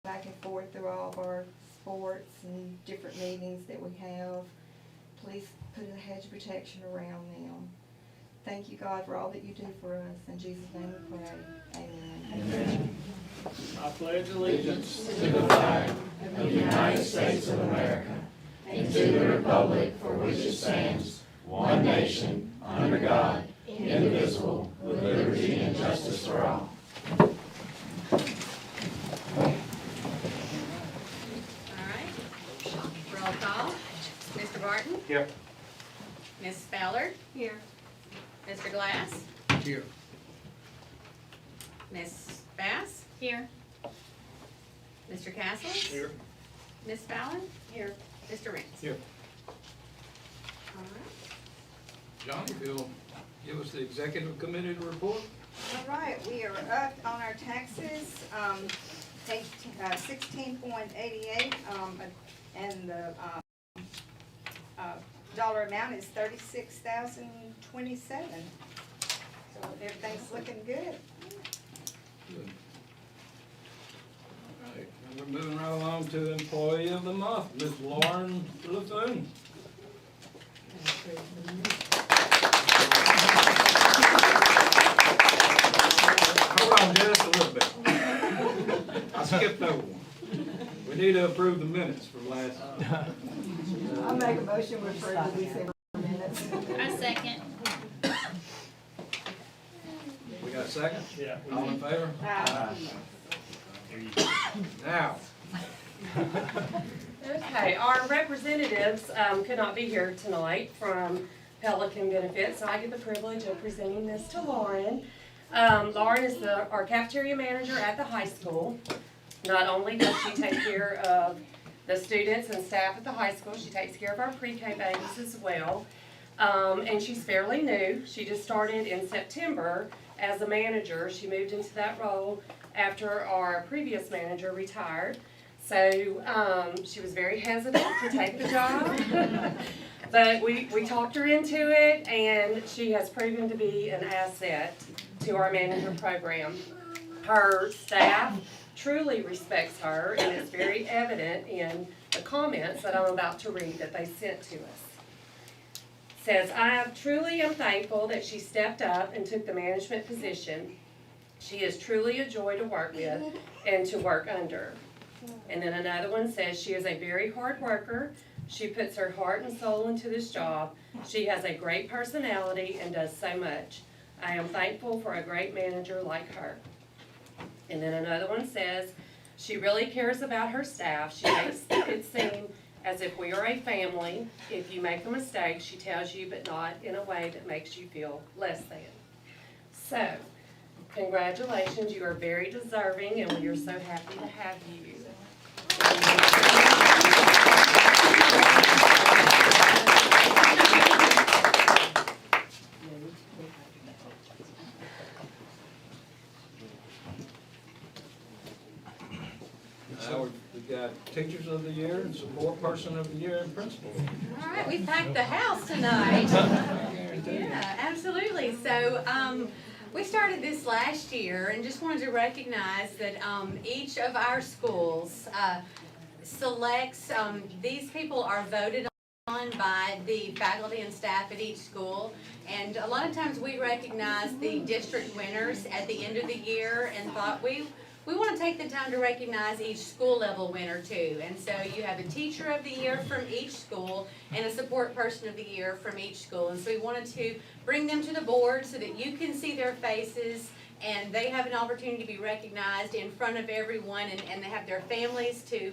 back and forth through all of our sports and different meetings that we have. Please put a hedge of protection around them. Thank you, God, for all that you do for us. In Jesus' name we pray. Amen. Amen. I pledge allegiance To the flag of the United States of America and to the republic for which it stands, one nation, under God, indivisible, with liberty and justice for all. Roll call. Mr. Barton? Here. Ms. Fowler? Here. Mr. Glass? Here. Ms. Bass? Here. Mr. Castles? Here. Ms. Fallon? Here. Mr. Rance? Here. All right. Johnny, if you'll give us the executive committee report. All right, we are up on our taxes, page 16.88, and the dollar amount is $36,027. So everything's looking good. Good. All right, and we're moving right along to Employee of the Month, Ms. Lauren Lethune. Hold on just a little bit. I skipped over one. We need to approve the minutes from last. I'll make a motion to approve the December minutes. I second. We got a second? Yeah. All in favor? Now, Okay, our representatives could not be here tonight from Pelican Benefits, so I get the privilege of presenting this to Lauren. Lauren is our cafeteria manager at the high school. Not only does she take care of the students and staff at the high school, she takes care of our pre-K babies as well. And she's fairly new. She just started in September as a manager. She moved into that role after our previous manager retired. So she was very hesitant to take the job, but we talked her into it, and she has proven to be an asset to our manager program. Her staff truly respects her, and it's very evident in the comments that I'm about to read that they sent to us. It says, I truly am thankful that she stepped up and took the management position. She is truly a joy to work with and to work under. And then another one says, she is a very hard worker. She puts her heart and soul into this job. She has a great personality and does so much. I am thankful for a great manager like her. And then another one says, she really cares about her staff. She makes it seem as if we are a family. If you make a mistake, she tells you, but not in a way that makes you feel less than. So, congratulations, you are very deserving, and we are so happy to have you. now we've got Teachers of the Year and Support Person of the Year and Principal. All right, we packed the house tonight. Yeah, absolutely. So we started this last year and just wanted to recognize that each of our schools selects, these people are voted on by the faculty and staff at each school. And a lot of times we recognize the district winners at the end of the year, and thought we want to take the time to recognize each school level winner too. And so you have a teacher of the year from each school and a support person of the year from each school. And so we wanted to bring them to the board so that you can see their faces and they have an opportunity to be recognized in front of everyone, and they have their families to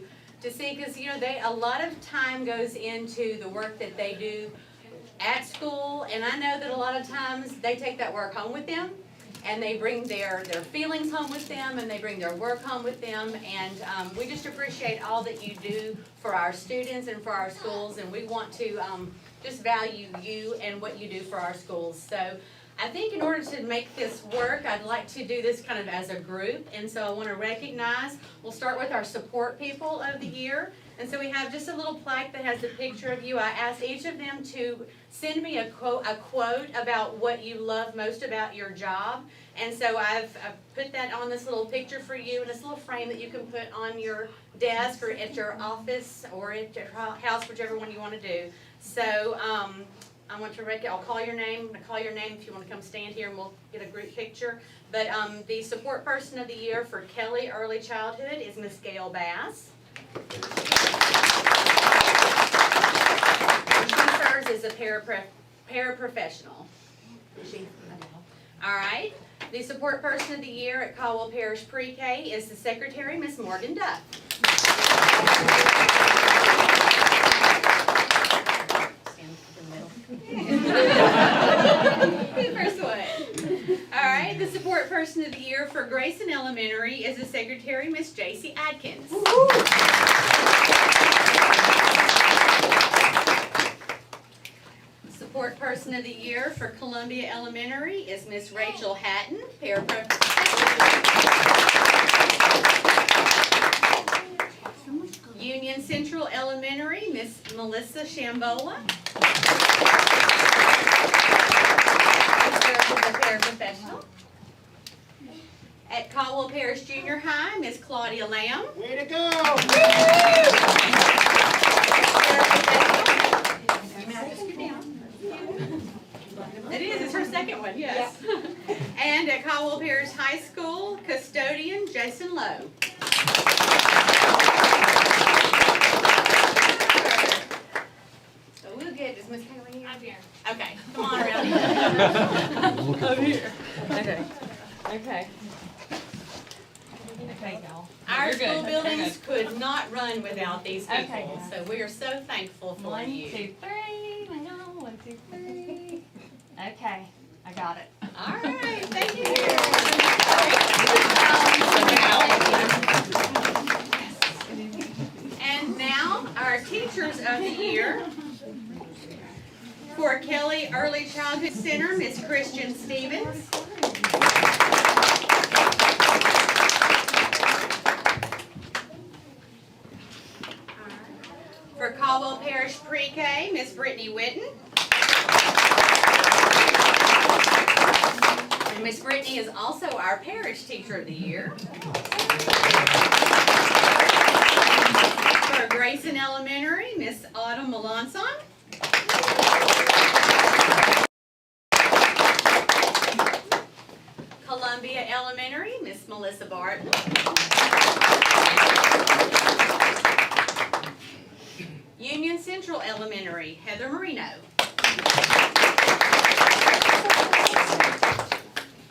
see, because you know, a lot of time goes into the work that they do at school, and I know that a lot of times they take that work home with them. And they bring their feelings home with them, and they bring their work home with them, and we just appreciate all that you do for our students and for our schools, and we want to just value you and what you do for our schools. So I think in order to make this work, I'd like to do this kind of as a group, and so I want to recognize, we'll start with our support people of the year, And so we have just a little plaque that has a picture of you. I asked each of them to send me a quote about what you love most about your job. And so I've put that on this little picture for you in this little frame that you can put on your desk or at your office or at your house, whichever one you want to do. So I want to I'll call your name. I'll call your name if you want to come stand here and we'll get a group picture. But the support person of the year for Kelly Early Childhood is Miss Gail Bass. She serves as a paraprofessional. All right. The support person of the year at Caldwell Parish Pre-K is the secretary, Miss Morgan Duff. The first one. All right. The support person of the year for Grayson Elementary is the secretary, Miss J.C. Adkins. Support person of the year for Columbia Elementary is Miss Rachel Hatton, Union Central Elementary, Miss Melissa Shambola. Serves as a paraprofessional. At Caldwell Parish Junior High, Miss Claudia Lamb. Way to go! It is, it's her second one, yes. And at Caldwell Parish High School, custodian Jason Lowe. So we'll get, is Miss Kaylee here? I'm here. Okay, come on around here. Over here. Okay. Okay. Okay, y'all. Our You're good. school Okay, buildings could not run without these people, Okay. so we are so thankful for 1, you. 2, 3. Hang on. 1, 2, 3. Okay, I got it. All right, thank you. And now, our teachers of the year. For Kelly Early Childhood Center, Miss Christian Stevens. For Caldwell Parish Pre-K, Miss Brittany Witten. And Miss Brittany is also our Parish Teacher of the Year. For Grayson Elementary, Miss Autumn Melanson. Columbia Elementary, Miss Melissa Barton. Union Central Elementary, Heather Marino.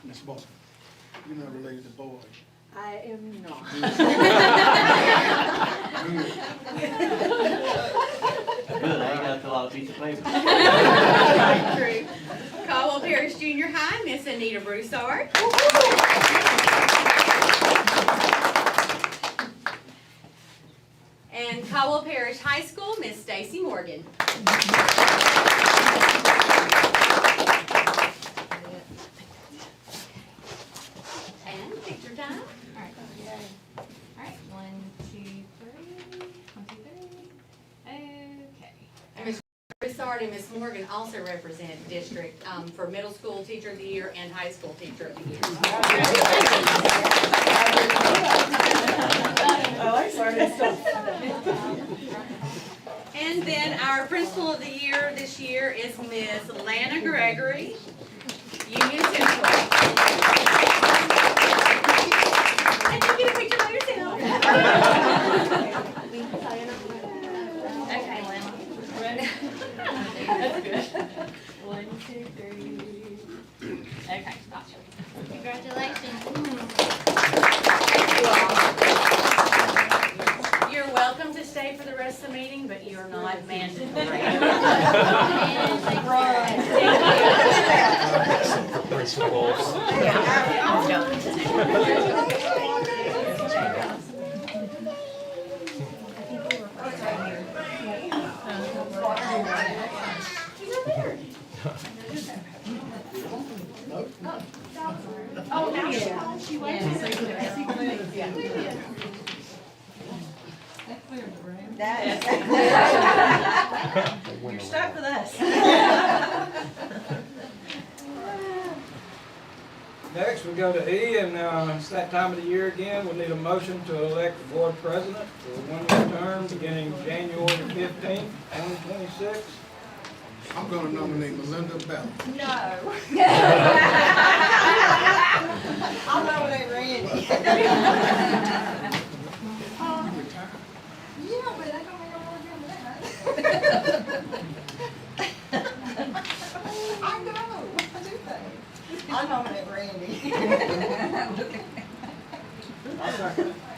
Miss Ball, you're not related to Boyd. I am not. Good, I ain't got to fill out a piece of paper. True. Caldwell Parish Junior High, Miss Anita Broussard. And Caldwell Parish High School, Miss Stacy Morgan. And picture time. Alright. Alright. 1, 2, 3. 1, 2, 3. Okay. And Ms. Broussard and Ms. Morgan also represent district for Middle School Teacher of the Year and High School Teacher of the Year. And then our Principal of the Year this year is Ms. Lana Gregory, Union Central. And you get a picture by yourself. Okay, Lana. That's good. 1, 2, 3. Okay, gotcha. Congratulations. You're welcome to stay for the rest of the meeting, but you're not mandatory. Oh, now she That You're stuck with us. Next, we go to E, and it's that time of the year again. We need a motion to elect the board president for a one-year term beginning January 15th, 2026. I'm gonna nominate Melinda Bell. No. I'll nominate Randy. You retired? Yeah, but that don't mean I wanna do that. I know, I do things. I'll nominate Randy.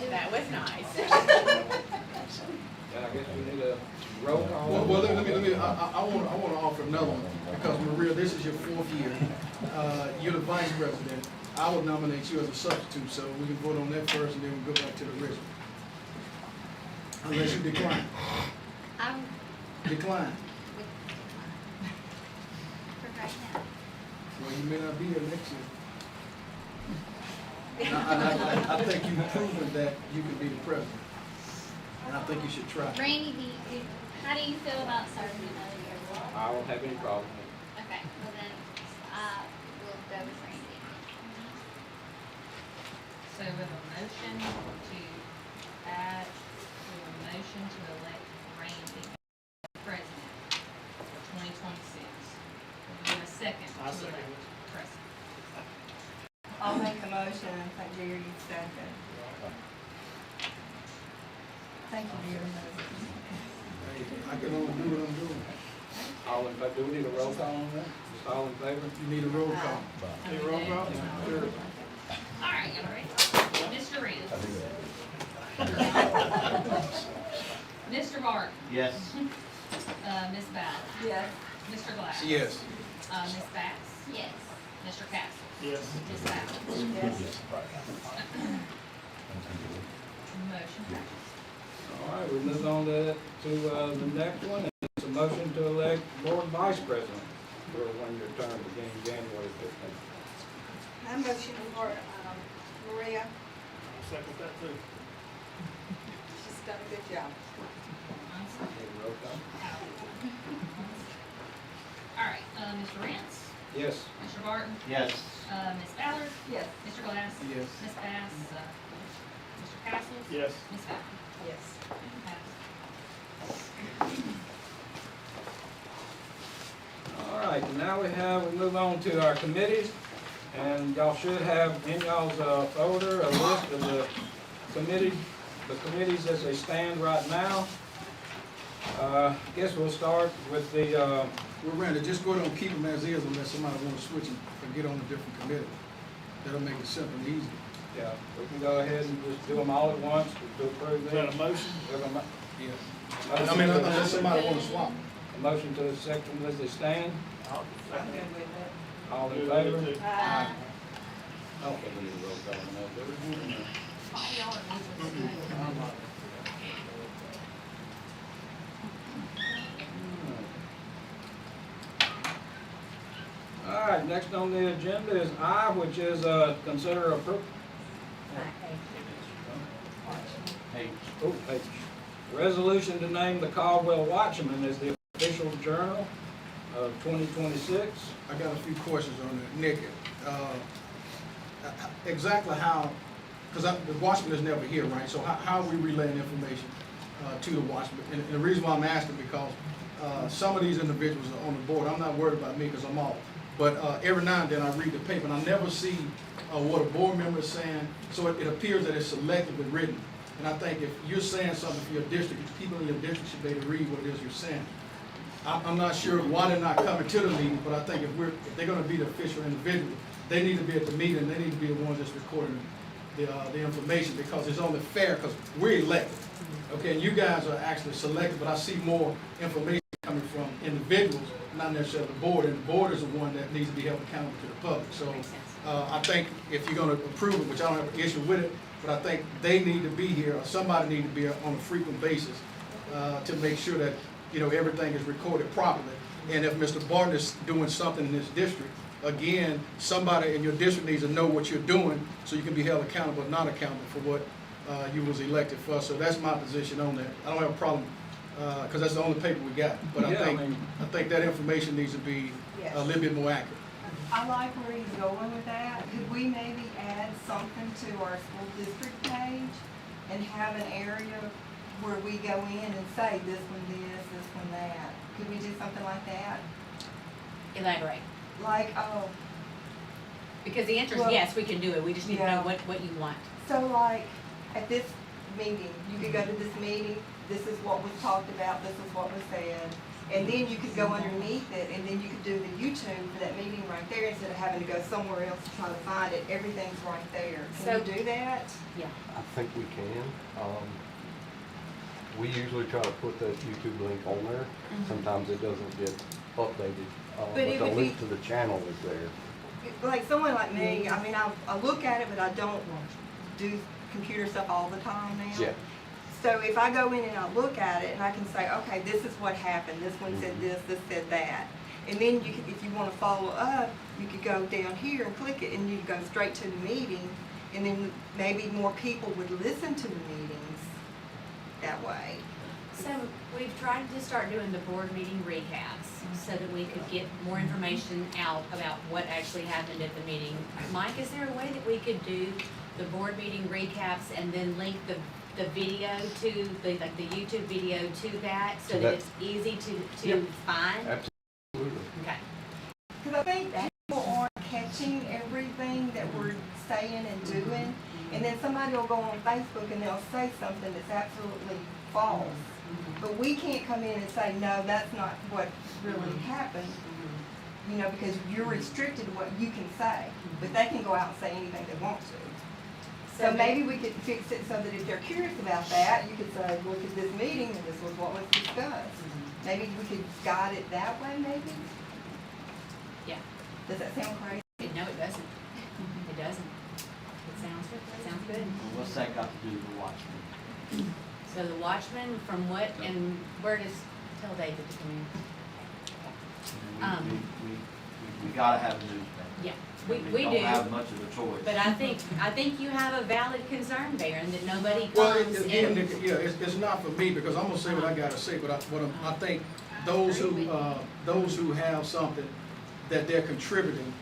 That was nice. Yeah, I guess we need a roll call. Well, let me, I wanna offer another one, because Maria, this is your 4th year. You're the vice president. I would nominate you as a substitute, so we can vote on that first, and then we go back to the original. Unless you decline. I'm Decline. for right now. Well, you may not be here next year. I think you've proven that you can be the president, and I think you should try. Randy, how do you feel about serving another year? I don't have any problem. Okay, well then, I will go with Randy. So we have a motion to add, we have a motion to elect Randy president for 2026. We have a second to elect president. I'll make the motion, I think Jerry second. Thank you, dear. Hey, I can only do what I'm doing. All in favor, do we need a roll call on that? Just all in favor? You need a roll call. Need a roll call? Sure. All right, y'all ready? Mr. Rand. Mr. Barton. Yes. Ms. Ballard. Yes. Mr. Glass. Yes. Ms. Bass. Yes. Mr. Castle. Yes. Ms. Ballard. Yes. Motion passes. All right, we move on to the next one. It's a motion to elect board vice president for a one-year term beginning January 15th. I motion for, Maria. Second that too. She's done a good job. Need a roll call? All right, Mr. Rance. Yes. Mr. Barton. Yes. Ms. Ballard. Yes. Mr. Glass. Yes. Ms. Bass. Mr. Castles. Yes. Ms. Ballard. Yes. All right, now we move on to our committees, and y'all should have in y'all's folder a list of the committees as they stand right now. I guess we'll start with the, Well, Randy, just go ahead and keep them as is unless somebody wants to switch them and get on a different committee. That'll make it simple and easy. yeah, we can go ahead and just do them all at once to approve them. Is that a motion? Yeah. I mean, unless somebody wants to swap. A motion to accept them as they stand. I'm good with it. All in favor? Aye. I don't think we need a roll call on that, do we? All right, next on the agenda is I, which is consider approval. Hey. Oh, H. Resolution to name the Caldwell Watchman as the official journal of 2026. I got a few questions on that. Nick, exactly how, because the watchman is never here, right? So how are we relaying information to the watchman? And the reason why I'm asking, because some of these individuals are on the board. I'm not worried about me because I'm off. But every now and then I read the paper and I never see what a board member is saying. So it appears that it's selectively written. And I think if you're saying something for your district, people in your district should be able to read what it is you're saying. I'm not sure why they're not coming to the meeting, but I think if they're gonna be the official individual, they need to be at the meeting, they need to be the ones that's recording the information, because it's only fair, because we're elected. Okay, and you guys are actually selected, but I see more information coming from individuals, not necessarily the board, and the board is the one that needs to be held accountable to the public. So I think if you're gonna approve it, which I don't have an issue with it, but I think they need to be here, or somebody need to be here on a frequent basis to make sure that, you know, everything is recorded properly. And if Mr. Barton is doing something in this district, again, somebody in your district needs to know what you're doing so you can be held accountable, not accountable for what you was elected for. So that's my position on that. I don't have a problem because that's the only paper we got. But Yeah, I think that information needs to be Yes. a little bit more accurate. I like where he's going with that. Could we maybe add something to our school district page and have an area where we go in and say this one this one that? Could we do something like that? Elaborate. Like, Because the answer is Well, yes, we can do it. We just need to know yeah. what you want. so like, at this meeting, you could go to this meeting, this is what was talked about, this is what was said. And then you could go underneath it, and then you could do the YouTube for that meeting right there, instead of having to go somewhere else to try to find it. Everything's right there. Can you do that? Yeah. I think we can. We usually try to put that YouTube link on there. Sometimes it doesn't get updated, But but it the would link be- to the channel is there. Like someone like me, I mean, I look at it, but I don't do computer stuff all the time now. Yeah. So if I go in and I look at it and I can say, okay, this is what happened, this one said this said that. And then you could, if you want to follow up, you could go down here and click it and you go straight to the meeting. And then maybe more people would listen to the meetings that way. So we've tried to start doing the board meeting recaps so that we could get more information out about what actually happened at the meeting. Mike, is there a way that we could do the board meeting recaps and then link the video to, the YouTube video to that so that it's easy to Yep. find? Absolutely. Okay. Because I think people aren't catching everything that we're saying and doing. And then somebody will go on Facebook and they'll say something that's absolutely false. But we can't come in and say, no, that's not what really happened, you know, because you're restricted to what you can say. But they can go out and say anything they want to. So maybe we could fix it so that if they're curious about that, you could say, look at this meeting and this was what was discussed. Maybe we could guide it that way, maybe? Yeah. Does that sound crazy? No, it doesn't. It doesn't. It sounds good. What's that got to do with the Watchmen? So the Watchman, from what, and where does, tell David to come in. We gotta have a newspaper. Yeah, We we don't do. have much of a choice. But I think you have a valid concern there, and that nobody Well, comes again, and. yeah, it's not for me, because I'm gonna say what I gotta say, but I think those who have something that they're contributing,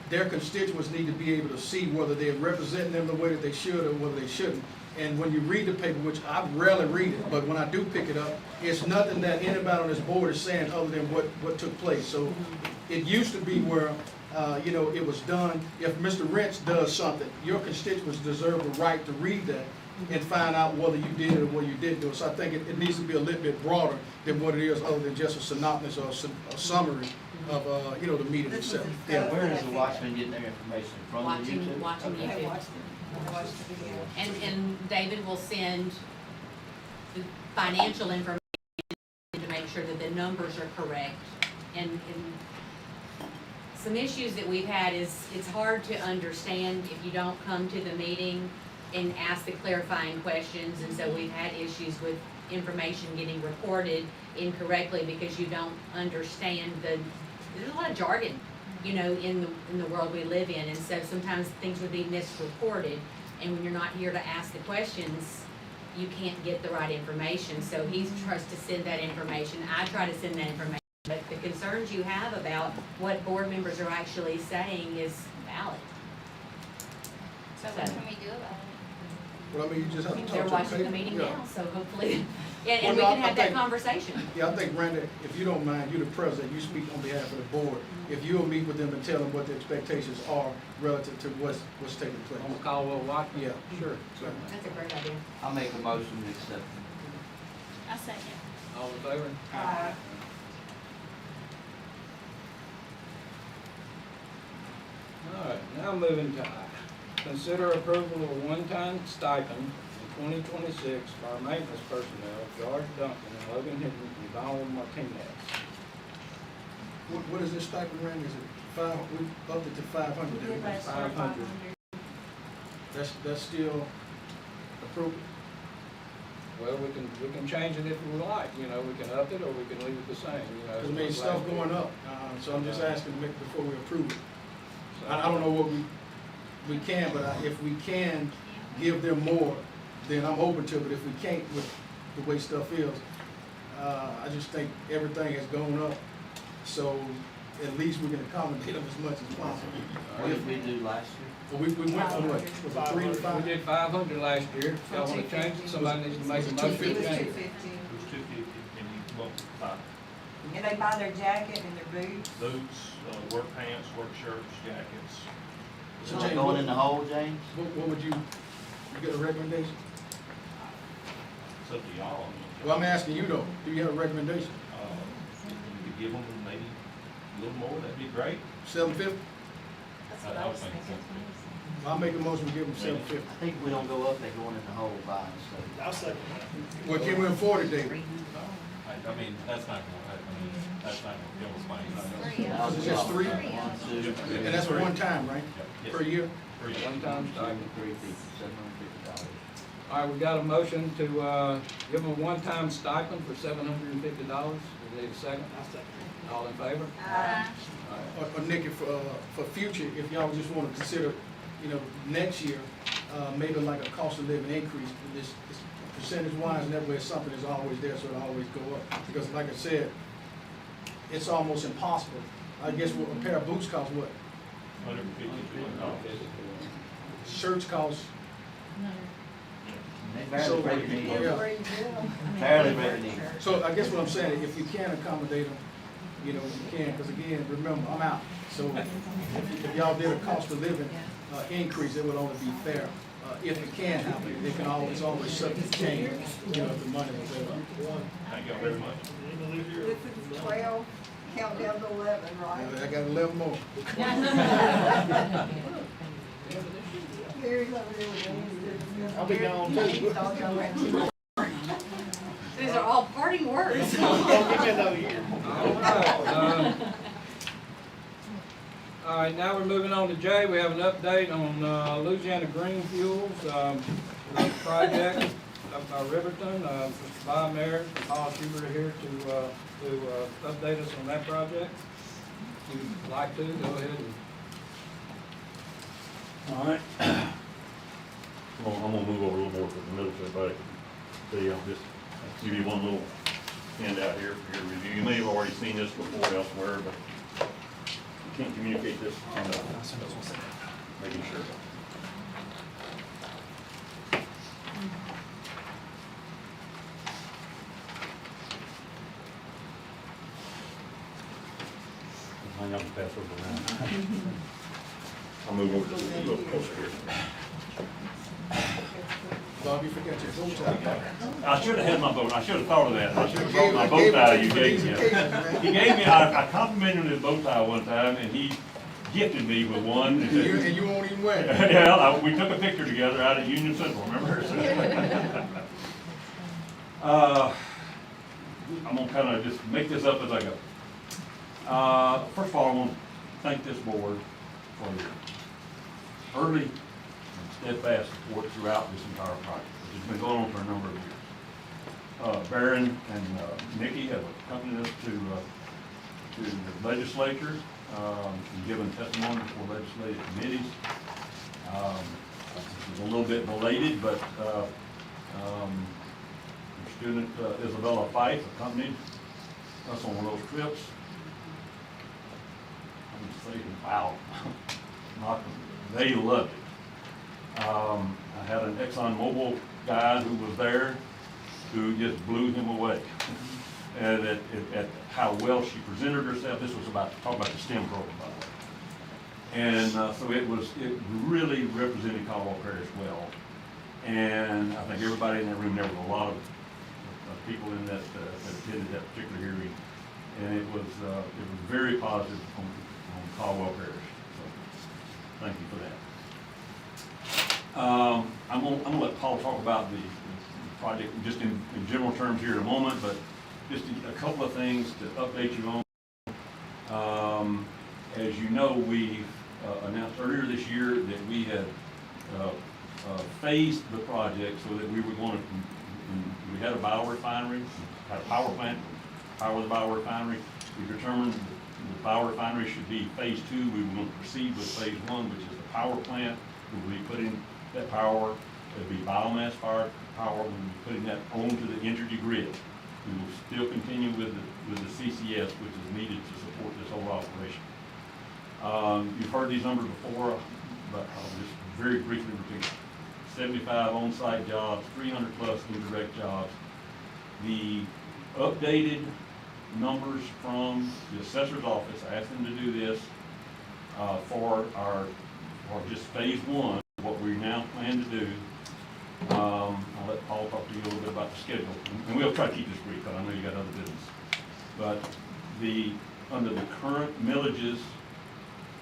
their constituents need to be able to see whether they're representing them the way that they should or whether they shouldn't. And when you read the paper, which I rarely read it, but when I do pick it up, it's nothing that anybody on this board is saying other than what took place. So it used to be where, it was done, if Mr. Wrench does something, your constituents deserve the right to read that and find out whether you did it or whether you didn't do it. So I think it needs to be a little bit broader than what it is, other than just a synopsis or a summary of, the meeting itself. Yeah, where is the Watchmen getting their information? From the Watching YouTube? YouTube. I watched the video. And David will send the financial information to make sure that the numbers are correct. And some issues that we've had is, it's hard to understand if you don't come to the meeting and ask the clarifying questions. And so we've had issues with information getting reported incorrectly because you don't understand there's a lot of jargon, in the world we live in, and so sometimes things would be misreported, and when you're not here to ask the questions, you can't get the right information. So he tries to send that information. I try to send that information, but the concerns you have about what board members are actually saying is valid. So what can we do about it? Well, I mean, you just have to talk to They're the watching the paper. meeting Yeah. now, so hopefully, and we Well, no, can I have that think- conversation. Yeah, I think, Brenda, if you don't mind, you're the president, you speak on behalf of the board. If you'll meet with them and tell them what the expectations are relative to what's taking place. On the Caldwell Watchmen? Yeah, sure. That's a great idea. I'll make a motion to accept. I second. All in favor? All right, now moving to I. Consider approval of a one-time stipend in 2026 for our maintenance personnel, George Duncan, Logan Hinton, and Donald Martinez. What is this stipend, Randy? Is it five, we upped it to 500? didn't we? 500. That's still approved? Well, we can change it if we like, we can up it or we can leave it the same, Because I mean, stuff going up, so I'm just asking to make, before we approve it. I don't know what we can, but if we can give them more, then I'm open to it, but if we can't with the way stuff is, I just think everything has gone up, so at least we can accommodate them as much as possible. What did we do last year? Well, we went from what, was it 3 to We 5? did 500 last year. If y'all wanna change it, somebody needs to make a motion to It was change it. 250. It was 250, and you bump it to 5. And they buy their jacket and their boots. Boots, work pants, work shirts, jackets. So Is James, it going in the hole, James? what would you get a recommendation? It's up to y'all. Well, I'm asking you though, do you have a recommendation? If you could give them maybe a little more, that'd be great. 750? That's what I was thinking. I'll make a motion to give them 750. I think if we don't go up, they're going in the hole buying stuff. Well, can we afford it, David? I mean, that's not gonna, I mean, that's not gonna kill us money. That was Is it just 3? One, two, And that's one time, right? Yes. Per year? One time stipend. 3 people, $750. All right, we got a motion to, give them a one-time stipend for $750. We need a second. All in favor? Or Nikki, for future, if y'all just want to consider, you know, next year, maybe like a cost of living increase, this percentage-wise, and that way something is always there, so it'll always go up. Because like I said, it's almost impossible. I guess what a pair of boots cost what? $150, $200. Shirts cost, They So, barely break it yeah. even. Barely break it even. So I guess what I'm saying, if you can accommodate them, you know, you can, because again, remember, I'm out. So if y'all did a cost of living increase, it would only be fair. If it can happen, it can always subject to change, you know, if the money is there. Thank y'all very much. This is 12, count down to 11, right? I got 11 more. Gary's over there with me. I'll be gone too. These are all parting words. All right, now we're moving on to J. We have an update on Louisiana Green Fuels project up by Riverton. Mr. Bob Merritt and Paul Schubert are here to update us on that project. If you'd like to, go ahead and. All right. I'm gonna move over a little more to the middle so everybody can see. I'll just give you one little handout here for your review. You may have already seen this before elsewhere, but you can't communicate this enough. Making sure. Hang on, pass over around. I'll move over to the little closer here. Bob, you forgot your bow tie. I should have had my bow, I should have thought of that. I should have brought my bow tie you gave me. He gave me, I complimented his bow tie one time, and he gifted me with one. And you won't even wear it. Yeah, we took a picture together out at Union Central, remember? I'm gonna kind of just make this up as I go. First of all, I want to thank this board for your early and steadfast support throughout this entire project, which has been going on for a number of years. Barron and Nikki have accompanied us to the legislature and given testimony before legislative committees. This is a little bit belated, but student Isabella Fife accompanied us on one of those trips. I'm just saying, wow, they loved it. I had an ExxonMobil guy who was there who just blew him away. And at how well she presented herself. This was about, talk about the STEM program, by the way. And so it really represented Caldwell Parish well. And I think everybody in that room, there was a lot of people in that attended that particular hearing, and it was very positive on Caldwell Parish. So thank you for that. I'm gonna let Paul talk about the project just in general terms here in a moment, but just a couple of things to update you on. As you know, we announced earlier this year that we had phased the project so that we were going to. We had a biorefinery, had a power plant, power the biorefinery. We determined the biorefinery should be phase 2. We were going to proceed with phase 1, which is the power plant. We will be putting that power, it'll be biomass power. We will be putting that onto the energy grid. We will still continue with the CCS, which is needed to support this whole operation. You've heard these numbers before, but I'll just very briefly repeat. 75 on-site jobs, 300 plus indirect jobs. The updated numbers from the assessor's office, I asked them to do this for just phase one, what we now plan to do. I'll let Paul talk to you a little bit about the schedule, and we'll try to keep this brief, because I know you got other business. But under the current millages,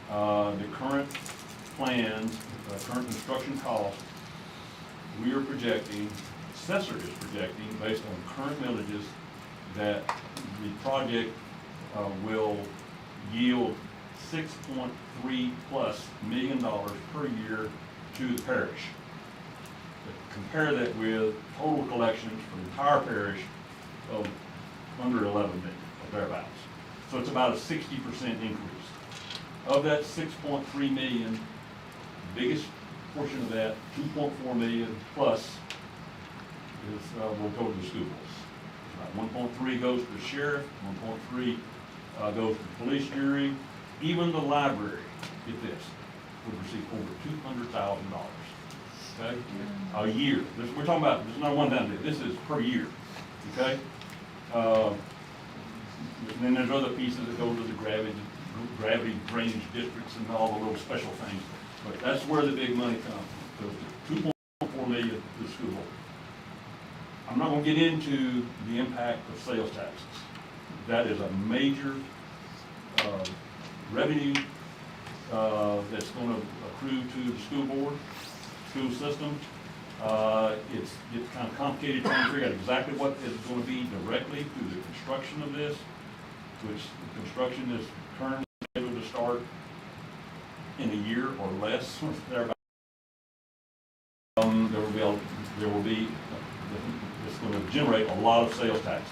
the current plans, current construction costs, we are projecting, assessor is projecting, based on current millages, that the project will yield $6.3+ million per year to the parish. Compare that with total collections for the entire parish of under 11 million, or thereabouts. So it's about a 60% increase. Of that 6.3 million, the biggest portion of that, 2.4 million plus, is will go to the schools. About 1.3 goes to the sheriff, 1.3 goes to the police jury. Even the library, get this, would receive over $200,000. Okay, a year. We're talking about, this is not a one-time deal. This is per year. Okay. And then there's other pieces that go to the gravity drainage districts and all the little special things. But that's where the big money comes. So 2.4 million to the school. I'm not going to get into the impact of sales taxes. That is a major revenue that's going to accrue to the school board, school system. It's kind of complicated trying to figure out exactly what is going to be directly through the construction of this, which the construction is currently able to start in a year or less. It's going to generate a lot of sales taxes.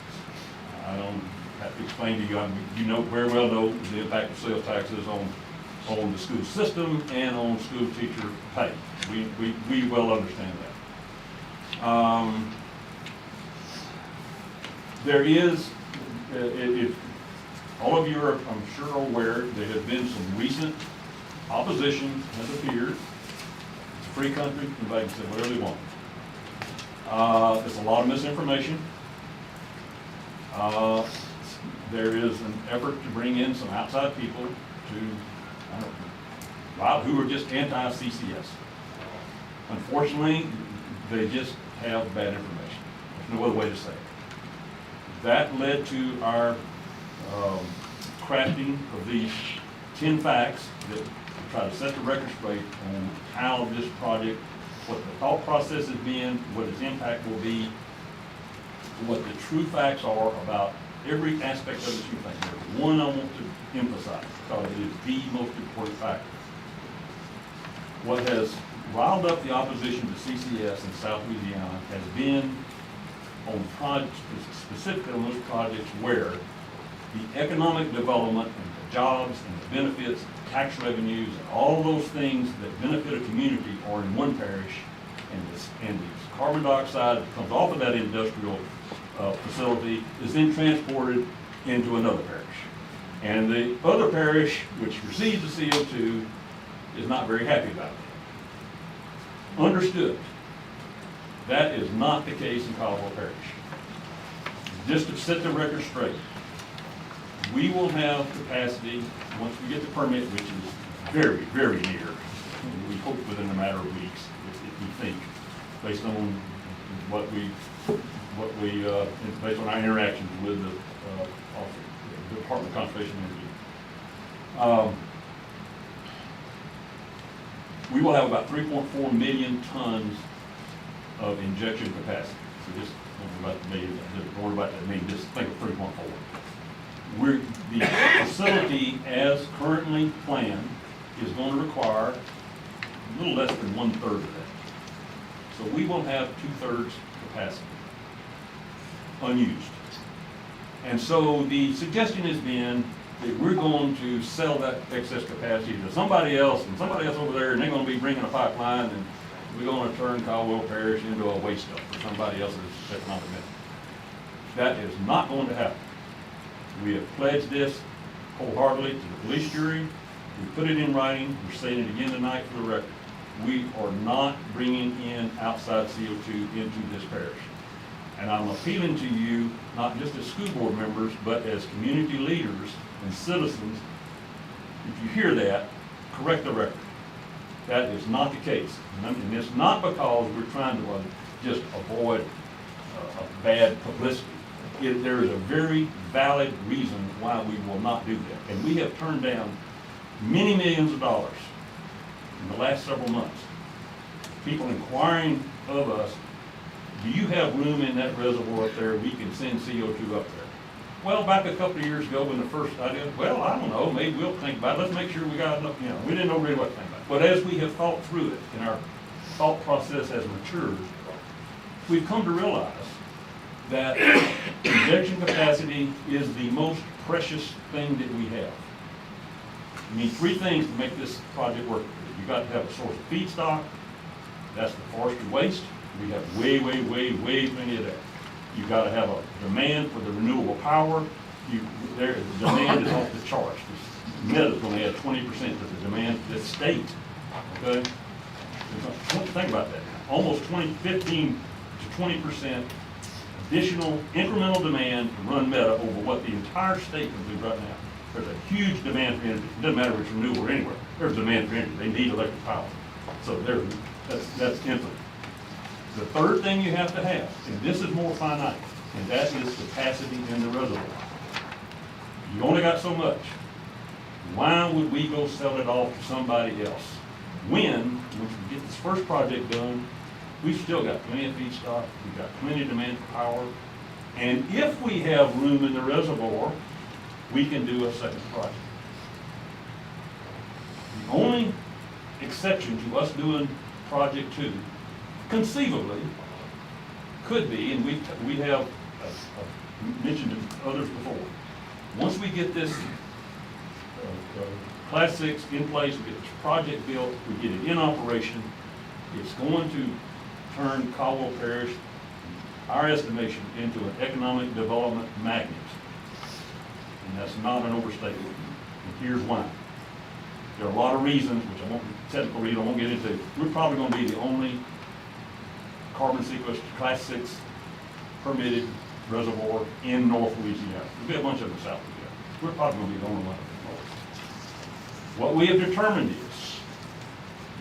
I don't have to explain to you. You know very well know the impact of sales taxes on the school system and on school teacher pay. We well understand that. There is, all of you are, I'm sure, aware there has been some recent opposition has appeared. It's a free country, everybody can say whatever they want. There's a lot of misinformation. There is an effort to bring in some outside people who are just anti-CCS. Unfortunately, they just have bad information. There's no other way to say it. That led to our crafting of these 10 facts that try to set the record straight on how this project, what the thought process has been, what its impact will be, what the true facts are about every aspect of this thing. There's one I want to emphasize because it is the most important factor. What has riled up the opposition to CCS in South Louisiana has been on projects, specifically on those projects where the economic development and the jobs and the benefits, tax revenues, and all those things that benefit a community are in one parish, and the carbon dioxide that comes off of that industrial facility is then transported into another parish. And the other parish, which receives the CO2, is not very happy about it. Understood. That is not the case in Caldwell Parish. Just to set the record straight, we will have capacity once we get the permit, which is very, very near. We hope within a matter of weeks, if we think, based on based on our interactions with the Department of Conservation Energy. We will have about 3.4 million tons of injection capacity. So just don't worry about the million, don't worry about that million, just think of 3.4. The facility, as currently planned, is going to require a little less than 1/3 of that. So we will have 2/3 capacity unused. And so the suggestion has been that we're going to sell that excess capacity to somebody else, and somebody else over there, and they're going to be bringing a pipeline, and we're going to turn Caldwell Parish into a waste dump for somebody else's economic benefit. That is not going to happen. We have pledged this wholeheartedly to the police jury. We put it in writing. We're saying it again tonight for the record. We are not bringing in outside CO2 into this parish. And I'm appealing to you, not just as school board members, but as community leaders and citizens. If you hear that, correct the record. That is not the case. And it's not because we're trying to just avoid bad publicity. There is a very valid reason why we will not do that. And we have turned down many millions of dollars in the last several months. People inquiring of us, do you have room in that reservoir up there we can send CO2 up there? Well, back a couple of years ago when the first idea, well, I don't know, maybe we'll think about it. Let's make sure we got enough, we didn't know really what to think about. But as we have thought through it and our thought process has matured, we've come to realize that injection capacity is the most precious thing that we have. You need three things to make this project work. You've got to have a source of feedstock. That's the forestry waste. We have way plenty of that. You've got to have a demand for the renewable power. The demand is off the charts. Meta's going to add 20% to the demand for this state. Okay? Think about that. Almost 15 to 20% additional incremental demand to run Meta over what the entire state can do right now. There's a huge demand for energy. It doesn't matter if it's renewable or anywhere. There's demand for energy. They need electric power. So that's infinite. The third thing you have to have, and this is more finite, and that is capacity in the reservoir. You only got so much. Why would we go sell it off to somebody else? Once we get this first project done, we've still got plenty of feedstock, we've got plenty of demand for power, and if we have room in the reservoir, we can do a second project. The only exception to us doing project 2, conceivably, could be, and we have mentioned to others before, once we get this Class 6 in place, we get this project built, we get it in operation, it's going to turn Caldwell Parish, our estimation, into an economic development magnet. And that's not an overstatement. And here's why. There are a lot of reasons, which I won't, technical reason I won't get into. We're probably going to be the only carbon sequestered Class 6 permitted reservoir in North Louisiana. There'll be a bunch of them south of Louisiana. We're probably going to be the only one. What we have determined is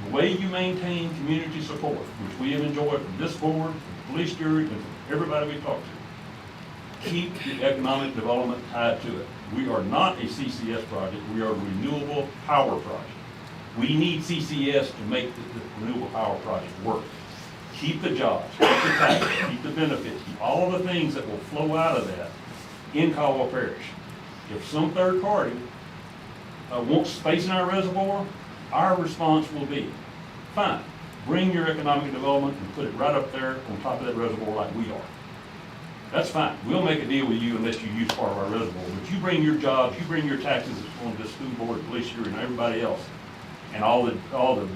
the way you maintain community support, which we have enjoyed from this board, from the police jury, and from everybody we talk to, keep the economic development tied to it. We are not a CCS project, we are a renewable power project. We need CCS to make the renewable power project work. Keep the jobs, keep the taxes, keep the benefits, keep all the things that will flow out of that in Caldwell Parish. If some third party wants space in our reservoir, our response will be, fine, bring your economic development and put it right up there on top of that reservoir like we are. That's fine. We'll make a deal with you unless you use part of our reservoir. But you bring your jobs, you bring your taxes on the school board, police jury, and everybody else, and all the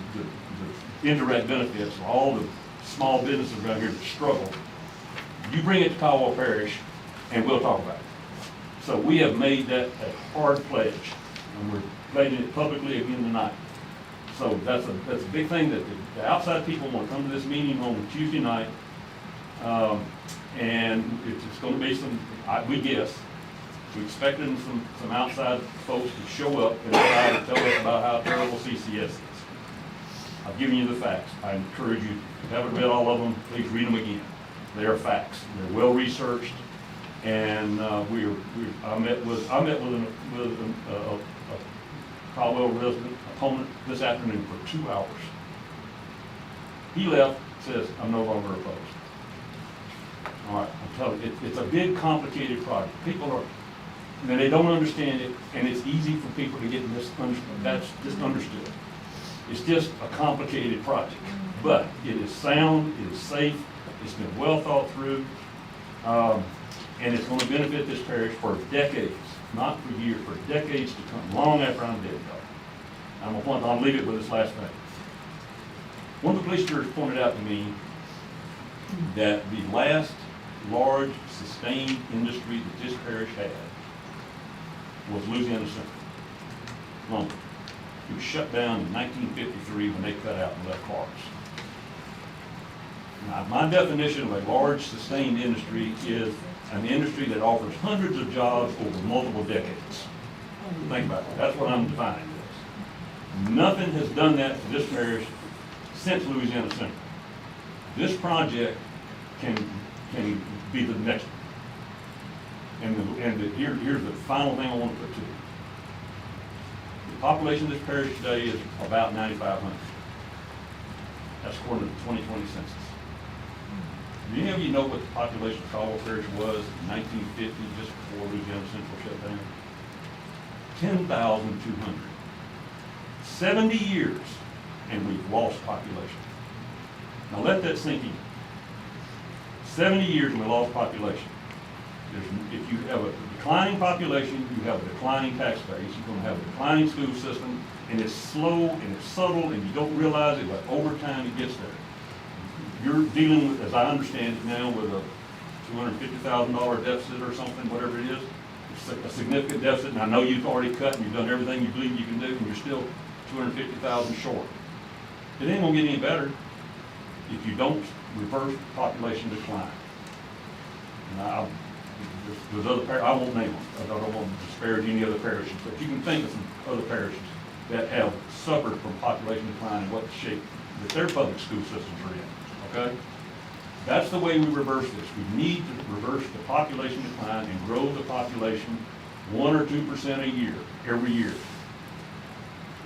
indirect benefits, all the small businesses around here that struggle. You bring it to Caldwell Parish, and we'll talk about it. So we have made that a hard pledge, and we're pledging it publicly again tonight. So that's a big thing that the outside people want to come to this meeting on Tuesday night. And it's going to be we guess, we're expecting some outside folks to show up and try to tell us about how terrible CCS is. I've given you the facts. I encourage you, if you haven't read all of them, please read them again. They are facts. They're well researched, and I met with a Caldwell resident opponent this afternoon for 2 hours. He left, says, I'm no longer opposed. All right, I'm telling you, it's a big, complicated project. People are, they don't understand it, and it's easy for people to get misunderstood. That's just understood. It's just a complicated project, but it is sound, it is safe, it's been well thought through, and it's going to benefit this parish for decades, not for years, for decades to come, long after I'm dead, y'all. I'll leave it with this last thing. One of the police jurors pointed out to me that the last large sustained industry that this parish had was Louisiana Central. Lumber. It was shut down in 1953 when they cut out and left Clark's. Now, my definition of a large sustained industry is an industry that offers hundreds of jobs over multiple decades. Think about that. That's what I'm defining this. Nothing has done that to this parish since Louisiana Central. This project can be the next one. Here's the final thing I want to put to you. The population of this parish today is about 9,500. That's according to the 2020 census. Do any of you know what the population of Caldwell Parish was in 1950, just before Louisiana Central shut down? 10,200. 70 years, and we've lost population. Now let that sink in. 70 years and we lost population. If you have a declining population, you have a declining tax base, you're going to have a declining school system, and it's slow and it's subtle and you don't realize it, but over time it gets there. You're dealing with, as I understand it now, with a $250,000 deficit or something, whatever it is. It's a significant deficit, and I know you've already cut and you've done everything you believe you can do, and you're still $250,000 short. It ain't gonna get any better if you don't reverse population decline. And there's other parishes, I won't name them, I don't want to disparage any other parishes, but you can think of some other parishes that have suffered from population decline and what shape that their public school systems are in, okay? That's the way we reverse this. We need to reverse the population decline and grow the population 1 or 2% a year, every year.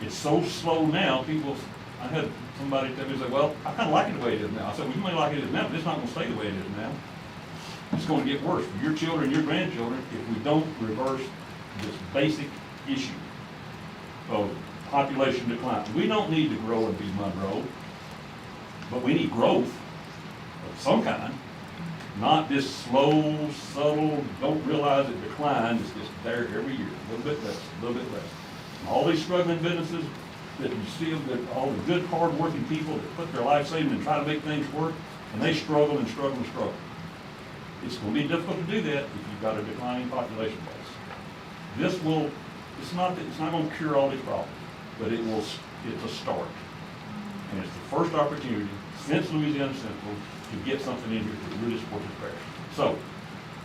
It's so slow now, I had somebody tell me, say, well, I kind of like it the way it is now. I said, well, you may like it now, but it's not going to stay the way it is now. It's going to get worse for your children and your grandchildren if we don't reverse this basic issue of population decline. We don't need to grow and be Monroe, but we need growth of some kind, not this slow, subtle, don't realize it decline. It's just there every year, a little bit less, a little bit less. And all these struggling businesses that you see, that all the good, hard-working people that put their life savings and try to make things work, and they struggle and struggle and struggle. It's going to be difficult to do that if you've got a declining population base. It's not going to cure all these problems, but it's a start. And it's the first opportunity since Louisiana Central to get something in here to really support this parish. So,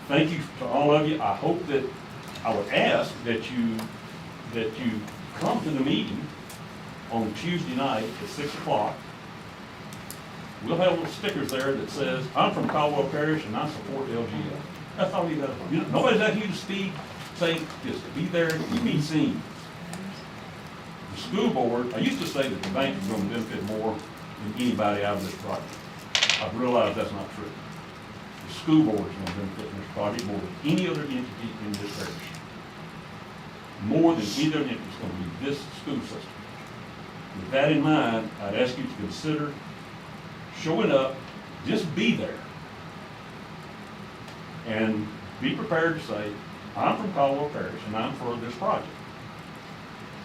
thank you to all of you. I hope that, I would ask that you come to the meeting on Tuesday night at 6 o'clock. We'll have little stickers there that says, I'm from Caldwell Parish and I support LGL. That's all you got to do. Nobody's asking you to speak, say, just be there and be seen. The school board, I used to say that the bank is going to benefit more than anybody out of this project. I've realized that's not true. The school board is going to benefit from this project more than any other entity in this parish. More than either entity is going to be this school system. With that in mind, I'd ask you to consider showing up, just be there. And be prepared to say, I'm from Caldwell Parish and I'm for this project.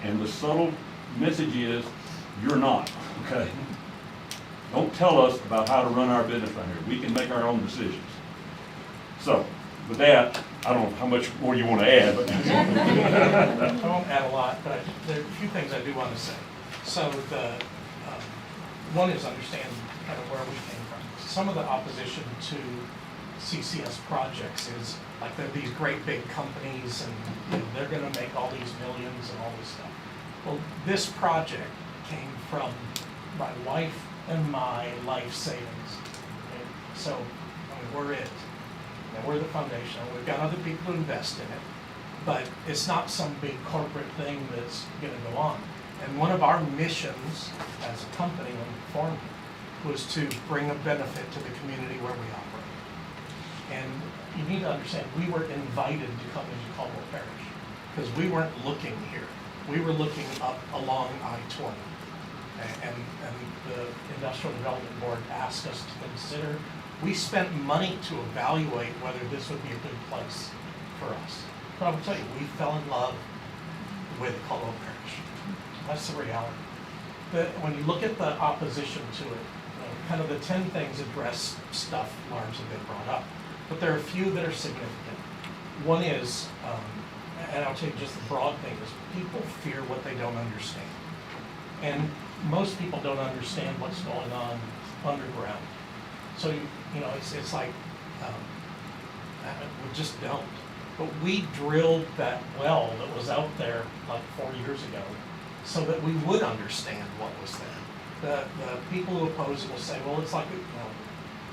And the subtle message is, you're not, okay? Don't tell us about how to run our business right here. We can make our own decisions. So, with that, I don't know how much more you want to add, but. I won't add a lot, but there are a few things I do want to say. So one is understand kind of where we came from. Some of the opposition to CCS projects is like they're these great big companies and they're going to make all these millions and all this stuff. Well, this project came from my wife and my life savings. Okay? So, we're it. And we're the foundation. We've got other people to invest in it, but it's not some big corporate thing that's going to go on. And one of our missions as a company when we formed it was to bring a benefit to the community where we operate. And you need to understand, we were invited to come into Caldwell Parish because we weren't looking here. We were looking up along I-20. And the Industrial Development Board asked us to consider. We spent money to evaluate whether this would be a good place for us. But I will tell you, we fell in love with Caldwell Parish. That's the reality. When you look at the opposition to it, kind of the 10 things address stuff largely they brought up. but there are a few that are significant. One is, and I'll tell you just the broad thing, is people fear what they don't understand. And most people don't understand what's going on underground. So, you know, it's like, we just don't. But we drilled that well that was out there like 4 years ago so that we would understand what was there. The people who oppose it will say, well, it's like, you know,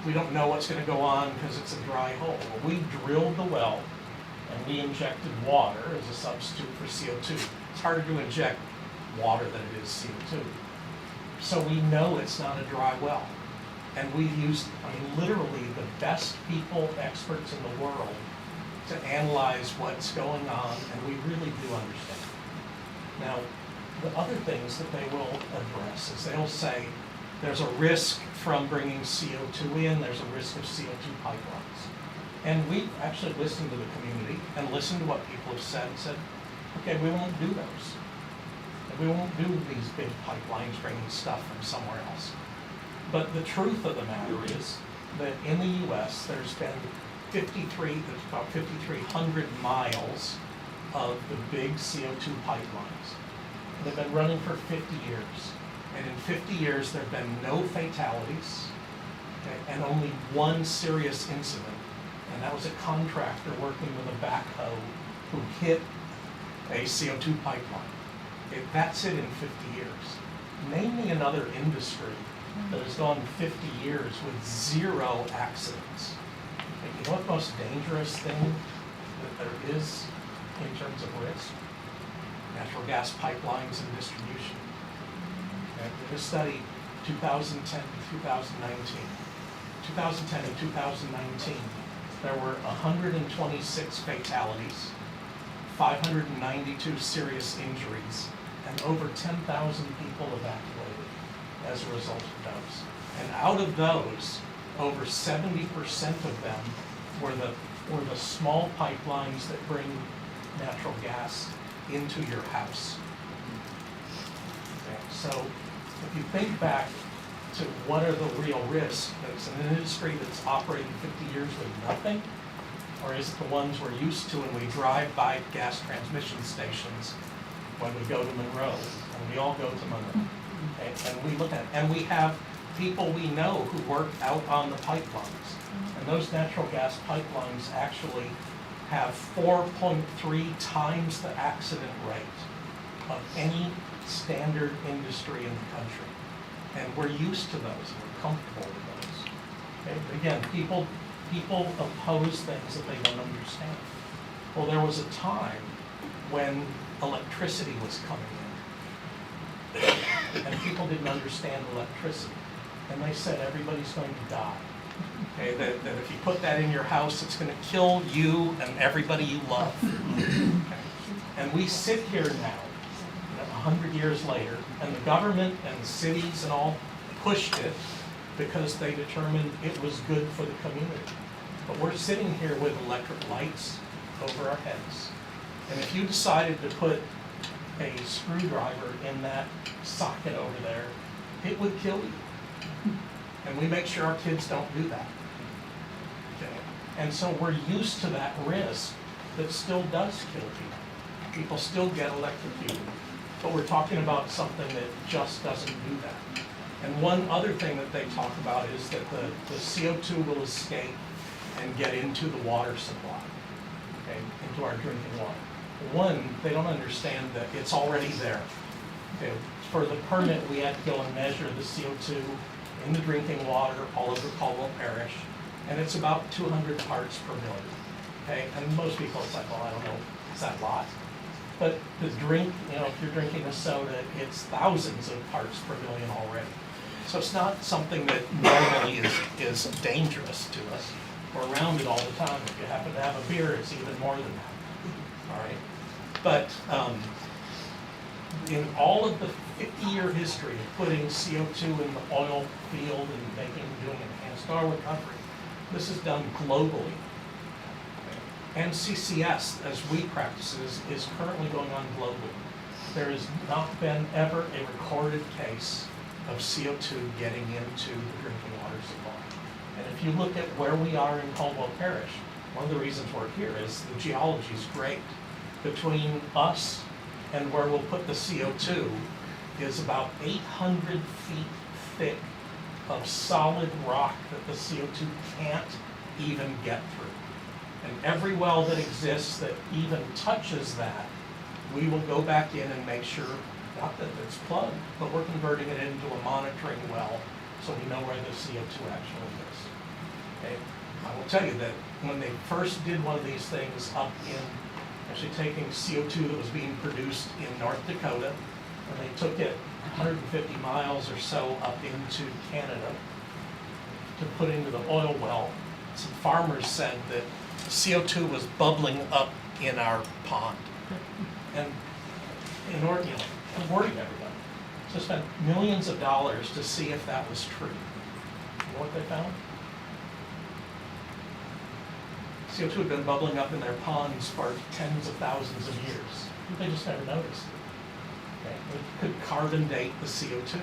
we don't know what's going to go on because it's a dry hole. Well, we drilled the well and we injected water as a substitute for CO2. It's harder to inject water than it is CO2. So we know it's not a dry well. And we've used, I mean, literally the best people, experts in the world to analyze what's going on, and we really do understand. Now, the other things that they will address is they'll say there's a risk from bringing CO2 in, there's a risk of CO2 pipelines. And we've actually listened to the community and listened to what people have said and said, okay, we won't do those. We won't do these big pipelines bringing stuff from somewhere else. But the truth of the matter is that in the US, there's been about 5,300 miles of the big CO2 pipelines. They've been running for 50 years. And in 50 years, there have been no fatalities, okay, and only one serious incident. And that was a contractor working with a backhoe who hit a CO2 pipeline. Okay, that's it in 50 years. Name me another industry that has gone 50 years with 0 accidents. Okay, you know what the most dangerous thing that there is in terms of risk? Natural gas pipelines and distribution. Okay, we did a study 2010 to 2019. 2010 and 2019, there were 126 fatalities, 592 serious injuries, and over 10,000 people evacuated as a result of those. And out of those, over 70% of them were the small pipelines that bring natural gas into your house. Okay, so if you think back to what are the real risks, it's an industry that's operated 50 years with nothing, or is it the ones we're used to and we drive by gas transmission stations when we go to Monroe, and we all go to Monroe, okay, and we look at it, and we have people we know who work out on the pipelines, and those natural gas pipelines actually have 4.3 times the accident rate of any standard industry in the country. And we're used to those, and we're comfortable with those. Okay? But again, people oppose things that they don't understand. Well, there was a time when electricity was coming in, and people didn't understand electricity. And they said everybody's going to die. Okay, that if you put that in your house, it's going to kill you and everybody you love. Okay. And we sit here now, 100 years later, and the government and the cities and all pushed it because they determined it was good for the community. But we're sitting here with electric lights over our heads. And if you decided to put a screwdriver in that socket over there, it would kill you. And we make sure our kids don't do that. Okay. And so we're used to that risk that still does kill people. People still get electrocuted. But we're talking about something that just doesn't do that. And one other thing that they talk about is that the CO2 will escape and get into the water supply, okay, into our drinking water. One, they don't understand that it's already there. Okay. For the permit, we had to go and measure the CO2 in the drinking water all over Caldwell Parish, and it's about 200 parts per million. Okay, and most people, it's like, well, I don't know, is that a lot? But the drink, you know, if you're drinking a soda, it's thousands of parts per million already. So it's not something that normally is dangerous to us. We're around it all the time. If you happen to have a beer, it's even more than that. All right, but in all of the 50-year history of putting CO2 in the oil field and doing enhanced oil recovery, this is done globally. And CCS, as we practice, is currently going on globally. There has not been ever a recorded case of CO2 getting into the drinking water supply. And if you look at where we are in Caldwell Parish, one of the reasons we're here is the geology is great. Between us and where we'll put the CO2 is about 800 feet thick of solid rock that the CO2 can't even get through. And every well that exists that even touches that, we will go back in and make sure, not that it's plugged, but we're converting it into a monitoring well so we know where the CO2 actually is. Okay? I will tell you that when they first did one of these things up in, actually taking CO2 that was being produced in North Dakota, and they took it 150 miles or so up into Canada to put into the oil well, some farmers said that CO2 was bubbling up in our pond. And in order, it worried everybody. So spent millions of dollars to see if that was true. You know what they found? CO2 had been bubbling up in their ponds for tens of thousands of years. They just never noticed it. Okay? They could carbon date the CO2,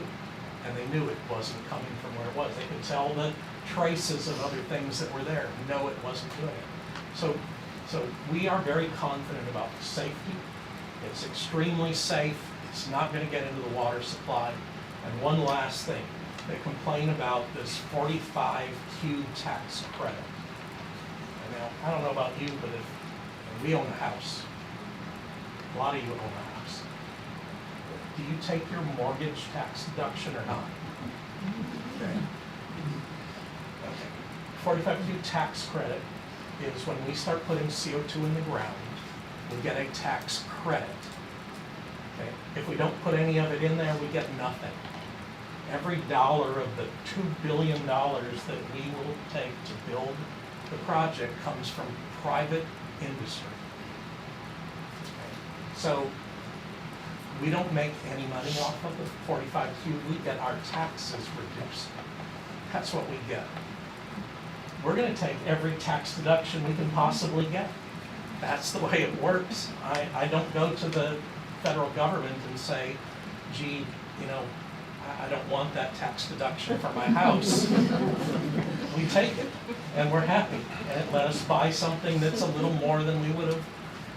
and they knew it wasn't coming from where it was. They could tell the traces of other things that were there, no, it wasn't doing it. So we are very confident about the safety. It's extremely safe. It's not going to get into the water supply. And one last thing, they complain about this 45Q tax credit. And now, I don't know about you, but if we own a house, a lot of you own a house. Do you take your mortgage tax deduction or not? Okay. 45Q tax credit is when we start putting CO2 in the ground, we get a tax credit. Okay? If we don't put any of it in there, we get nothing. Every dollar of the $2 billion that we will take to build the project comes from private industry. Okay? So we don't make any money off of the 45Q. We get our taxes reduced. That's what we get. We're going to take every tax deduction we can possibly get. That's the way it works. I don't go to the federal government and say, gee, you know, I don't want that tax deduction for my house. We take it, and we're happy. And it let us buy something that's a little more than we would have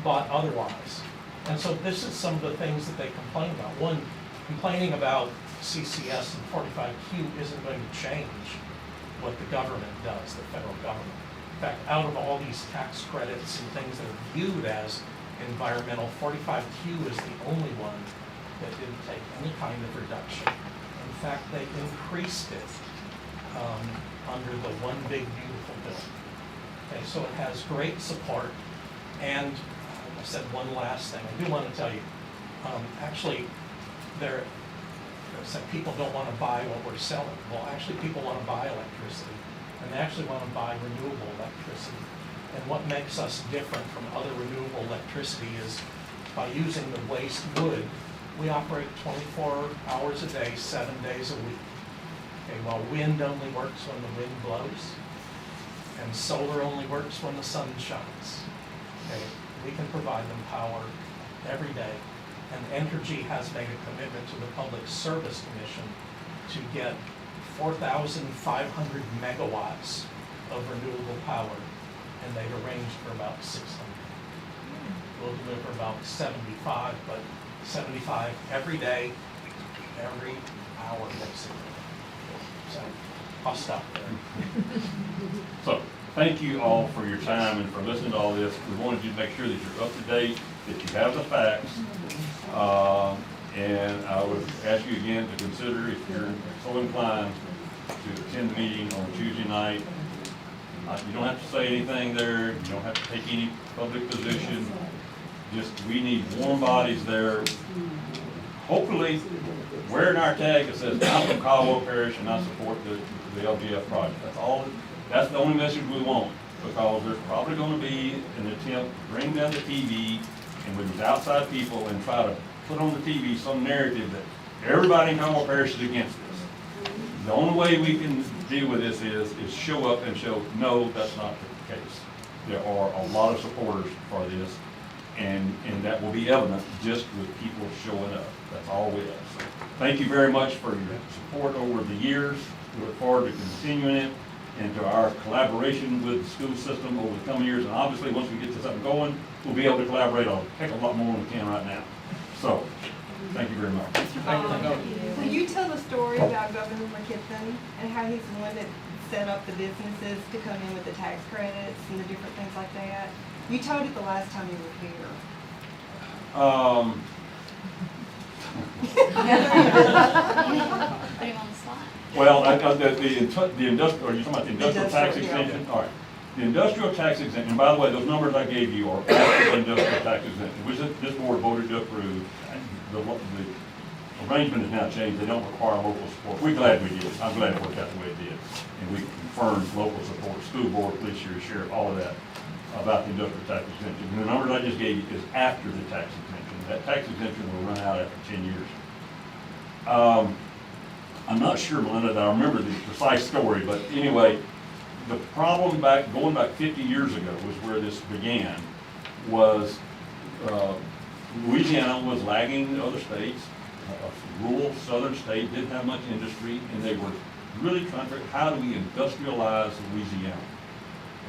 bought otherwise. And so this is some of the things that they complain about. One, complaining about CCS and 45Q isn't going to change what the government does, the federal government. In fact, out of all these tax credits and things that are viewed as environmental, 45Q is the only one that didn't take any kind of reduction. In fact, they increased it under the One Big Beautiful Bill. Okay, so it has great support. And I said one last thing. I do want to tell you, actually, said people don't want to buy what we're selling. Well, actually, people want to buy electricity, and they actually want to buy renewable electricity. And what makes us different from other renewable electricity is by using the waste wood, we operate 24 hours a day, 7 days a week. Okay, while wind only works when the wind blows, and solar only works when the sun shines. Okay, we can provide them power every day. And Entergy has made a commitment to the Public Service Commission to get 4,500 megawatts of renewable power, and they've arranged for about 600. We'll deliver about 75, but 75 every day, every hour, basically. So I'll stop there. So, thank you all for your time and for listening to all this. We wanted you to make sure that you're up to date, that you have the facts. And I would ask you again to consider, if you're so inclined, to attend the meeting on Tuesday night. You don't have to say anything there. You don't have to take any public position. Just, we need warm bodies there. Hopefully, wearing our tag that says, I'm from Caldwell Parish and I support the LGF project. That's all. That's the only message we want, because there's probably going to be an attempt to bring down the TV and with these outside people and try to put on the TV some narrative that everybody in Caldwell Parish is against this. The only way we can deal with this is show up and show, no, that's not the case. There are a lot of supporters for this, and that will be evident just with people showing up. That's all we ask. So, thank you very much for your support over the years. We look forward to continuing it. and to our collaboration with the school system over the coming years. And obviously, once we get this up and going, we'll be able to collaborate a heck of a lot more than we can right now. So, thank you very much. Will you tell the story about Governor McKibben and how he's the one that set up the businesses to come in with the tax credits and the different things like that? You told it the last time you were here. Put him on the slide. Well, the industrial, are you talking about the industrial tax exemption? All right. The industrial tax exemption, and by the way, those numbers I gave you are after the industrial tax exemption, which this board voted to approve. The arrangement has now changed. They don't require local support. We're glad we did. I'm glad it worked out the way it did. And we confirmed local support, school board, police, sheriff, all of that about the industrial tax exemption. And the numbers I just gave you is after the tax exemption. That tax exemption will run out after 10 years. I'm not sure, Melinda, that I remember the precise story, but anyway, the problem going back 50 years ago was where this began, was Louisiana was lagging other states. A rural southern state didn't have much industry, and they were really trying to figure out how do we industrialize Louisiana.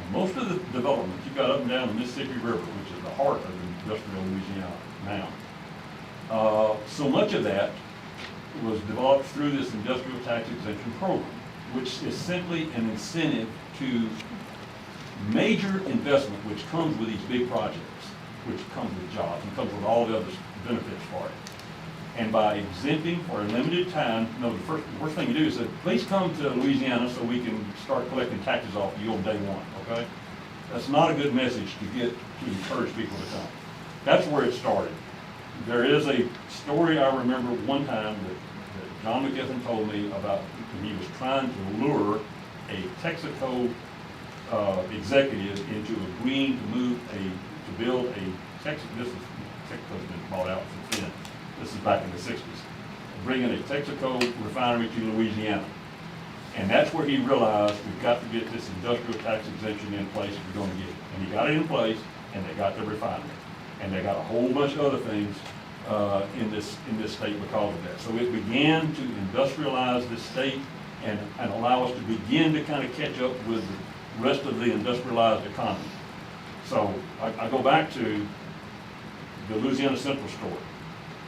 And most of the development you got up and down the Mississippi River, which is the heart of industrial Louisiana now. So much of that was developed through this industrial tax exemption program, which is simply an incentive to major investment, which comes with these big projects, which comes with jobs and comes with all the other benefits for it. And by exempting for a limited time, the first thing you do is say, please come to Louisiana so we can start collecting taxes off you on day one, okay? That's not a good message to get to encourage people to come. That's where it started. There is a story I remember one time that John McKibben told me about when he was trying to lure a Texaco executive into agreeing to build a Texaco's been bought out since then. This is back in the 60s. Bringing a Texaco refinery to Louisiana. And that's where he realized we've got to get this industrial tax exemption in place if we're going to get it. And he got it in place, and they got the refinery. And they got a whole bunch of other things in this state because of that. So it began to industrialize this state and allow us to begin to kind of catch up with the rest of the industrialized economy. So I go back to the Louisiana Central story.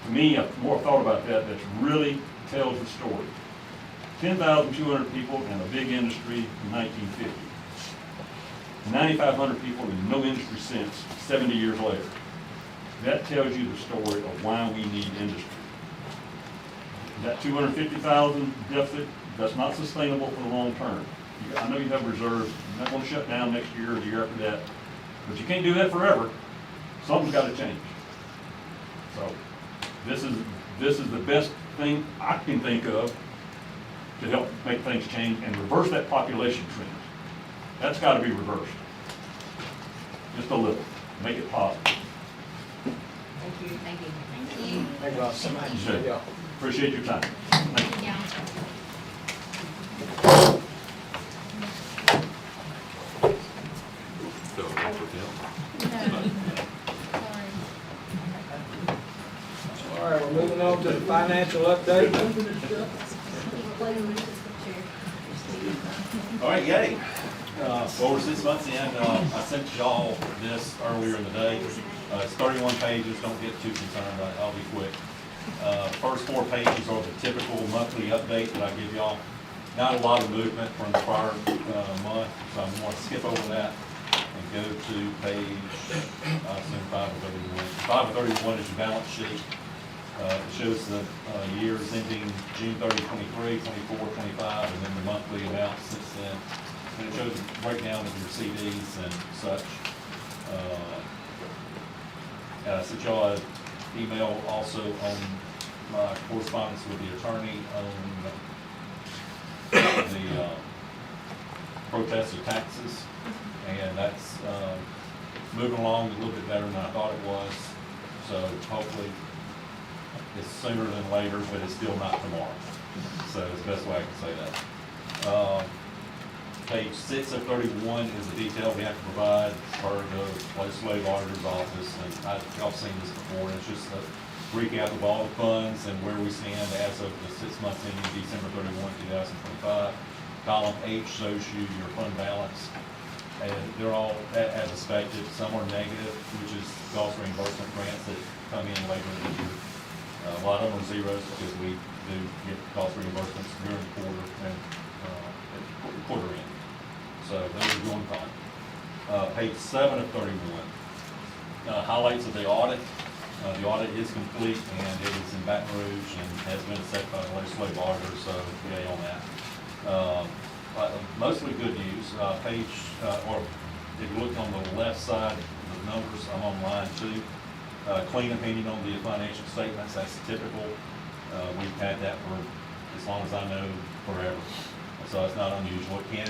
To me, I've more thought about that really tells the story. 10,200 people in a big industry in 1950. 9,500 people in no industry since 70 years later. That tells you the story of why we need industry. That 250,000 deficit, that's not sustainable for the long term. I know you have reserves. You're not going to shut down next year or the year after that. But you can't do that forever. Something's got to change. So this is the best thing I can think of to help make things change and reverse that population trend. That's got to be reversed. Just a little. Make it positive. Thank you. Thank you. Thank you. Thank you all so much. Appreciate your time. Thank you. Yeah. All right, we're moving on to the financial update. All right, yay. Over 6 months in, I sent y'all this earlier in the day. It's 31 pages, don't get too concerned, I'll be quick. First 4 pages are the typical monthly update that I give y'all. Not a lot of movement from the prior month, so I'm going to skip over that and go to page, I assume 531. 531 is your balance sheet. It shows the years ending June 30, 23, 24, 25, and then the monthly amounts since then. And it shows a breakdown of your CDs and such. I sent y'all an email also on my correspondence with the attorney on the protest of taxes. And that's moving along a little bit better than I thought it was. So hopefully it's sooner than later, but it's still not tomorrow. So it's the best way I can say that. Page 6 of 31 is the detail we have to provide for the legislative auditor's office. And y'all seen this before. It's just a recap of all the funds and where we stand as of the 6 months ending December 31, 2025. Column H shows you your fund balance, and they're all as expected. Some are negative, which is cost reimbursement grants that come in later in the year. A lot of them are zeros because we do get cost reimbursements during the quarter and quarter end. So those are going fine. Page 7 of 31, highlights of the audit. The audit is complete and it is in Baton Rouge and has been set by the legislative auditor, so yay on that. Mostly good news. Or if you look on the left side of the numbers, I'm on line 2. Clean opinion on the financial statements, that's typical. We've had that for as long as I know, forever. So it's not unusual. You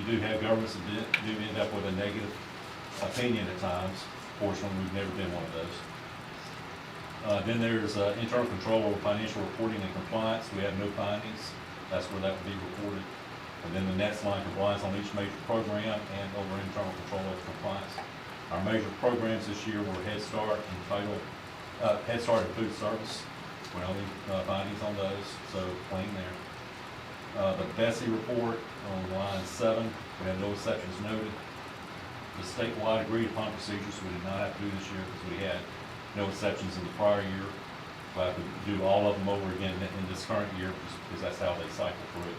do have governments that do end up with a negative opinion at times. Fortunately, we've never been one of those. Then there's internal control over financial reporting and compliance. We have no findings. That's where that would be reported. And then the next line, compliance on each major program and over internal control over compliance. Our major programs this year were Head Start and Head Start and Food Service. We only findings on those, so clean there. The Bessie report on line 7, we have no exceptions noted. The statewide agreed upon procedures we did not have to do this year because we had no exceptions in the prior year. We'll have to do all of them over again in this current year because that's how they cycle through.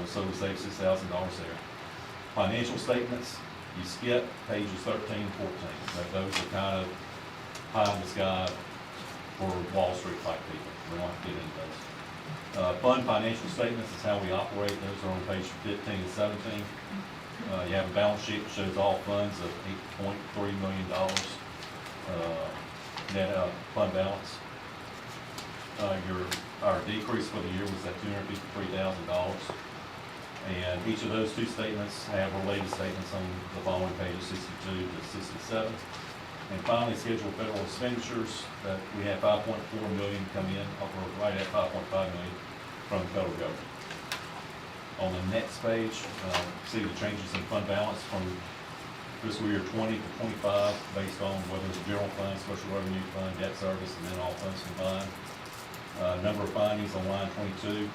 So we saved $6,000 there. Financial statements, you skip pages 13 and 14. Those are kind of pie in the sky for Wall Street type people. We don't have to get into those. Fund financial statements is how we operate. Those are on page 15 and 17. You have a balance sheet that shows all funds of $8.3 million net fund balance. Our decrease for the year was at $253,000. And each of those two statements have related statements on the following pages, 62 to 67. And finally, scheduled federal expenditures, we had $5.4 million come in, or right at $5.5 million from the federal government. On the next page, see the changes in fund balance from fiscal year 20 to 25 based on whether it's general fund, special revenue fund, debt service, and then all funds combined. Number of findings on line 22,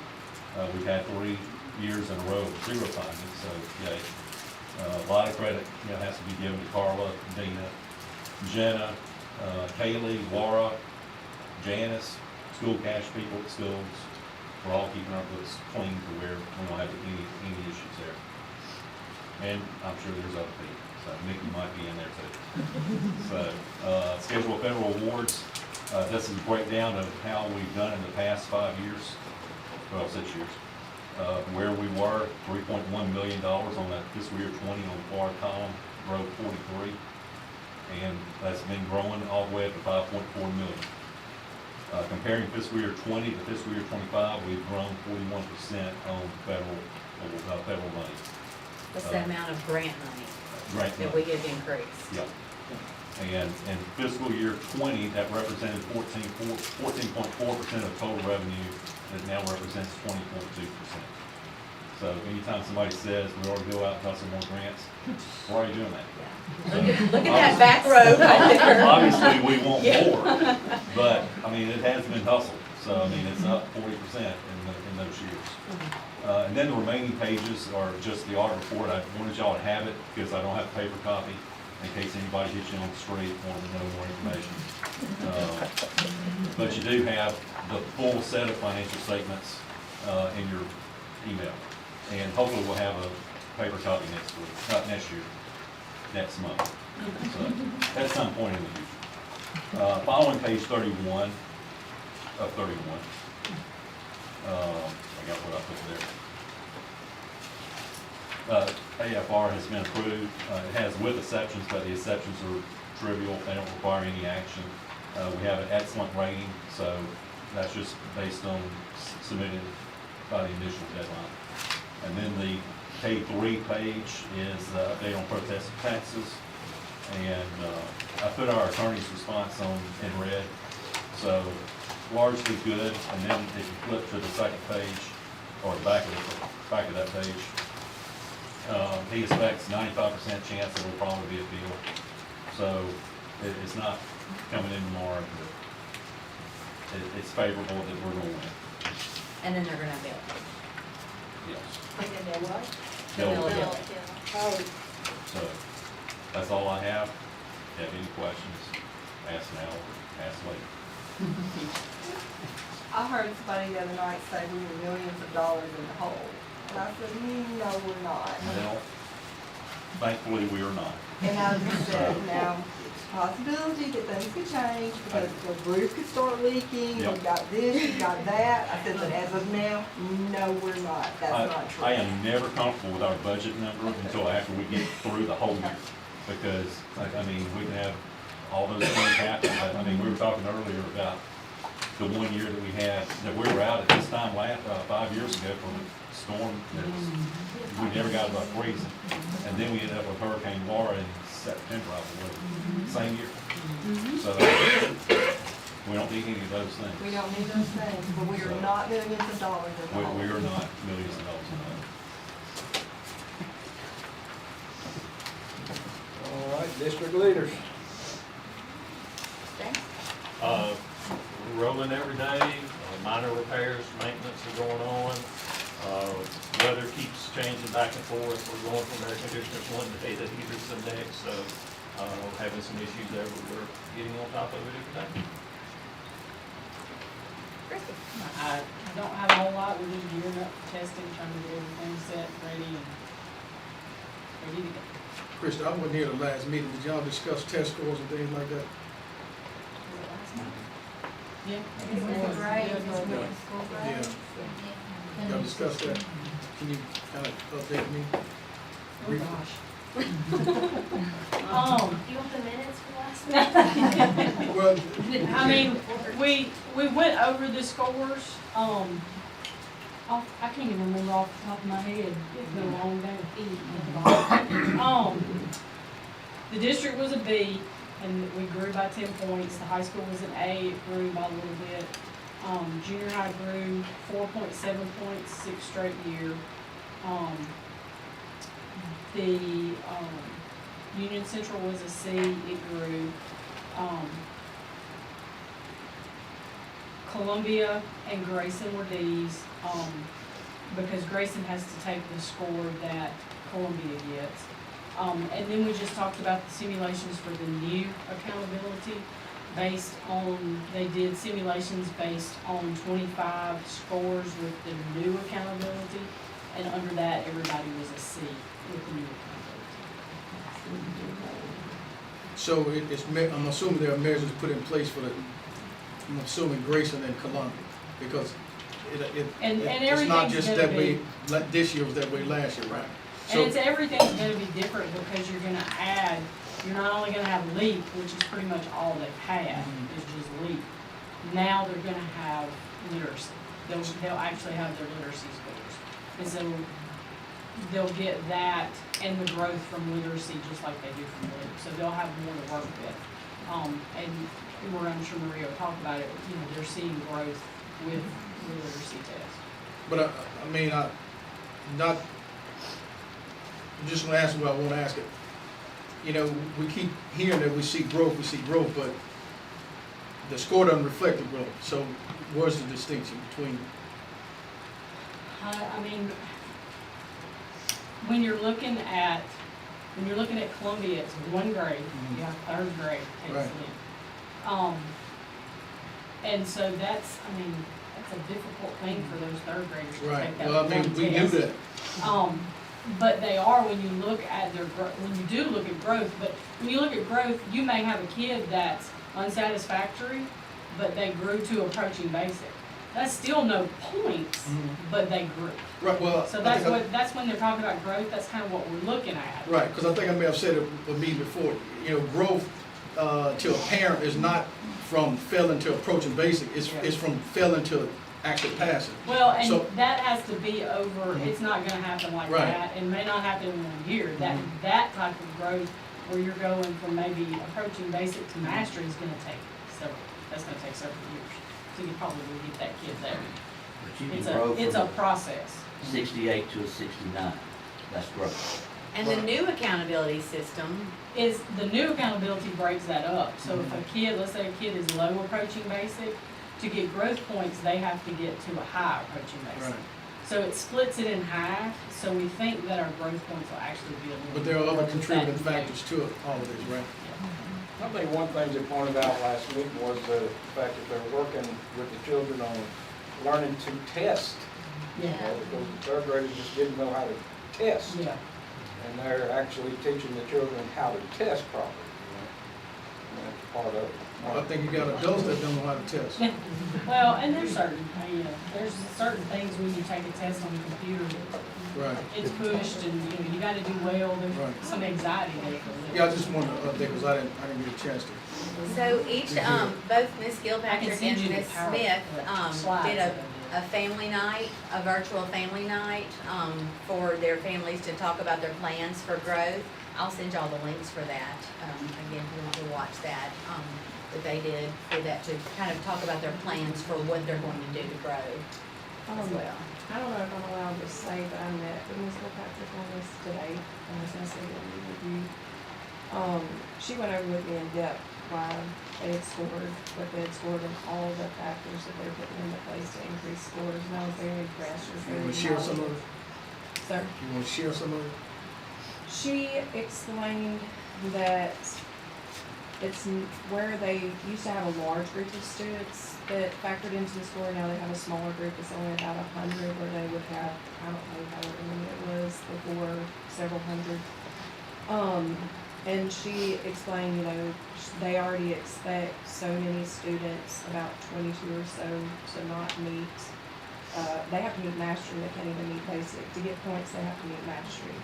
we've had 3 years in a row of 0 findings, so yay. A lot of credit has to be given to Carla, Dina, Jenna, Kaylee, Laura, Janice, school cash people at schools. We're all keeping our books clean to where we don't have any issues there. And I'm sure there's other people, so Mickey might be in there too. So, schedule of federal awards. This is a breakdown of how we've done in the past 5 years, well, 6 years. Where we were, $3.1 million on that fiscal year 20 on the far column, row 43. And that's been growing all the way up to $5.4 million. Comparing fiscal year 20 to fiscal year 25, we've grown 41% on federal money. What's the amount of grant money that we have increased? Yep. And in fiscal year 20, that represented 14.4% of total revenue. It now represents 20.2%. So anytime somebody says we ought to go out and hustle more grants, we're already doing that. Look at that back row right there. Obviously, we want more, but I mean, it has been hustled. So I mean, it's up 40% in those years. And then the remaining pages are just the audit report. I wanted y'all to have it because I don't have a paper copy in case anybody hits you on the street and wants to know more information. But you do have the full set of financial statements in your email. And hopefully we'll have a paper copy next week, not next year, next month. So at some point in the future. Following page 31 of 31. I got what I put there. AFR has been approved. It has with exceptions, but the exceptions are trivial. They don't require any action. We have an excellent rating, so that's just based on submitted by the initial deadline. And then the K3 page is update on protest taxes. And I put our attorney's response on in red. So largely good. And then if you flip to the second page, or the back of that page, he expects 95% chance that will probably be appealed. So it's not coming in tomorrow, but it's favorable that we're going to win. And then they're going to appeal. Yes. And then they're what? They'll- They'll- Oh, So, that's all I have. If you have any questions, ask now, ask later. I heard somebody the other night say we were millions of dollars in the hole. And I said, no, we're not. Well, thankfully, we are not. And I just said, now, it's a possibility that things could change because the roof could start leaking. Yep. We've got this, we've got that. I said, but as of now, no, we're not. That's not true. I am never comfortable with our budget number until after we get through the whole year. Because, I mean, we can have all those things happen. I mean, we were talking earlier about the 1 year that we had, that we were out at this time 5 years ago for the storm. We never got above freezing. And then we ended up with Hurricane Laura in September, I believe, same year. So, we don't need any of those things. We don't need those things, but we are not millions of dollars in the hole. We are not millions of dollars in debt. All right, district leaders. Rolling every day, minor repairs, maintenance are going on. Weather keeps changing back and forth. We're going from air conditioners one day to heaters the next, so having some issues there, but we're getting on top of it every day. I don't have a whole lot, we're just gearing up for testing, trying to get everything set, ready to go. Krista, I wasn't here the last meeting. Did y'all discuss test scores and things like that? Was it last night? Yeah. It was a grade, Yeah. just went to school grade. Yeah. Y'all discussed that? Can you kind of update me? Oh, Briefly? gosh. You want the minutes for last week? Well, I mean, we went over the scores, I can't even remember off the top of my head, it's been a long day. The district was a B, and we grew by 10 points, the high school was an A, it grew by a little bit. Junior high grew 4.7 points, 6th straight year. The, Union Central was a C, it grew. Columbia and Grayson were Ds, because Grayson has to take the score that Columbia gets. And then we just talked about the simulations for the new accountability based on, they did simulations based on 25 scores with the new accountability, and under that, everybody was a C with the new accountability. so I'm assuming there are measures put in place for I'm assuming Grayson and Columbia, because And it's not everything's just gonna that be- way, like this year was that way last year, right? And it's, everything's gonna be different because you're gonna add, you're not only gonna have LEAP, which is pretty much all they've had, is just LEAP. Now they're gonna have literacy. They'll actually have their literacy scores. And so they'll get that and the growth from literacy just like they do from LEAP. So they'll have more to work with. And I'm sure Maria will talk about it, you know, they're seeing growth with the literacy test. But I mean, not, I'm just gonna ask what I wanna ask it. You know, we keep hearing that we see growth, but the score doesn't reflect the growth. So where's the distinction between? I mean, when you're looking at Columbia, it's one grade, you have third grade takes Right. it. And so that's a difficult thing for those third graders to Right, take that well, I one mean, we knew test. that. But they are, when you look at their when you do look at growth, but when you look at growth, you may have a kid that's unsatisfactory, but they grew to approaching basic. That's still no points, but they grew. Right, well. So I think that's when they're talking about growth, that's kind of what we're looking at. Right, because I think I may have said it with me before, you know, growth to a parent is not from failing to approaching basic, it's from failing to actually passing. Well, and So- that has to be over, it's not gonna happen like Right. that, and may not happen in 1 year. That type of growth, where you're going from maybe approaching basic to mastery, is gonna take several years. So you probably will get that kid there. But you can grow It's a from process. 68 to a 69, that's growth. And the new accountability system, Is, the new accountability breaks that up. So if a kid, let's say a kid is low approaching basic, to get growth points, they have to get to a high approaching basic. Right. So it splits it in half, so we think that our growth points will actually be a little. But there are other more than contributing that. factors to it, all of this, right? I think one thing they pointed out last week was the fact that they're working with the children on learning to test. Yeah. Because the third graders just didn't know how to test. Yeah. And they're actually teaching the children how to test properly. And that's part of it. I think you got adults that don't know how to test. Well, and there's there's certain things when you take a test on the computer, Right. it's pushed and, you gotta do well, there's Right. some anxiety there. Yeah, I just wanted to update, because I didn't get a chance to. So each, both Ms. I Gilpatrick can send and you the Ms. PowerPoint Smith, slides did of a family night, a virtual family night, for their families to talk about their plans for growth. I'll send y'all the links for that, again, if you want to watch that, that they did for that, to kind of talk about their plans for what they're going to do to grow as well. I don't know if I'm allowed to say, but I met with Ms. Gilpatrick on this today, and I was gonna say that we reviewed. She went over with me in depth why they had scored, what they had scored, and all the factors that they're putting into place to increase scores, and I was very impressed. She was You very want to share some of knowledgeable. it? Sir? You want to share some of it? She explained that it's where they used to have a large group of students that factored into the score. Now they have a smaller group. It's only about 100, where they would have, I don't know however many it was before, several hundred. And she explained, they already expect so many students, about 22 or so, to not meet. They have to meet mastery. They can't even meet basic. To get points, they have to meet mastery.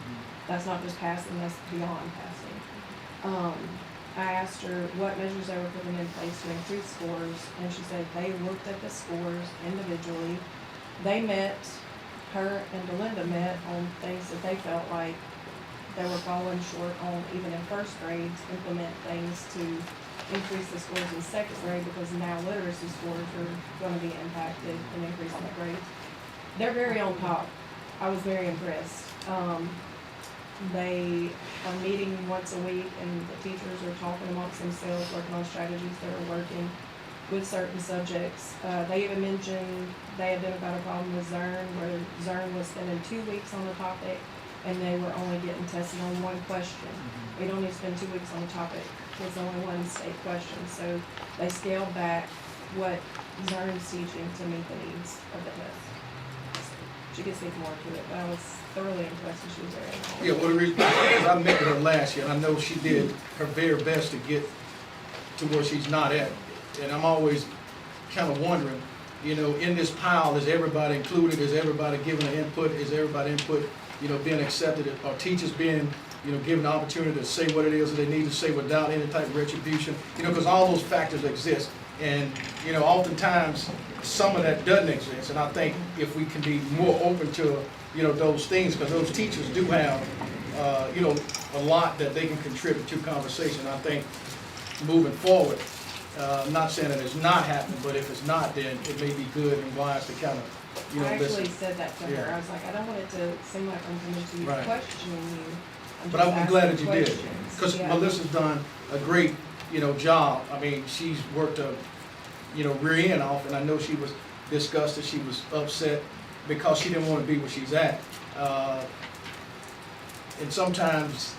That's not just passing, that's beyond passing. I asked her what measures they were putting in place to increase scores, and she said they looked at the scores individually. They met, her and Belinda met on things that they felt like they were falling short on, even in first grades, implement things to increase the scores in second grade, because now literacy scores are gonna be impacted and increasing the grades. They're very on top. I was very impressed. They are meeting once a week, and the teachers are talking amongst themselves, working on strategies that are working with certain subjects. They even mentioned they identified a problem with Zern, where Zern was spending 2 weeks on the topic, and they were only getting tested on one question. We don't need to spend 2 weeks on the topic, it's only one state question. So they scaled back what Zern's teaching to meet the needs of the test. She could speak more to it, but I was thoroughly impressed, and she was very involved. Yeah, well, the reason, because I met with her last year, and I know she did her very best to get to where she's not at. And I'm always kind of wondering, in this pile, is everybody included? Is everybody giving an input? Is everybody input, being accepted? Are teachers being, given the opportunity to say what it is that they need to say without any type of retribution? Because all those factors exist. And, oftentimes, some of that doesn't exist. And I think if we can be more open to, those things, because those teachers do have, a lot that they can contribute to conversation. I think moving forward, I'm not saying that it's not happening, but if it's not, then it may be good and wise to kind of, I actually listen. said that to her. Yeah. I was like, I don't want it to seem like I'm coming to you Right. questioning you. But I'm glad that you did, questions. because Yeah. Melissa's done a great, job. I mean, she's worked a, rear end off, and I know she was disgusted, she was upset, because she didn't want to be where she's at. And sometimes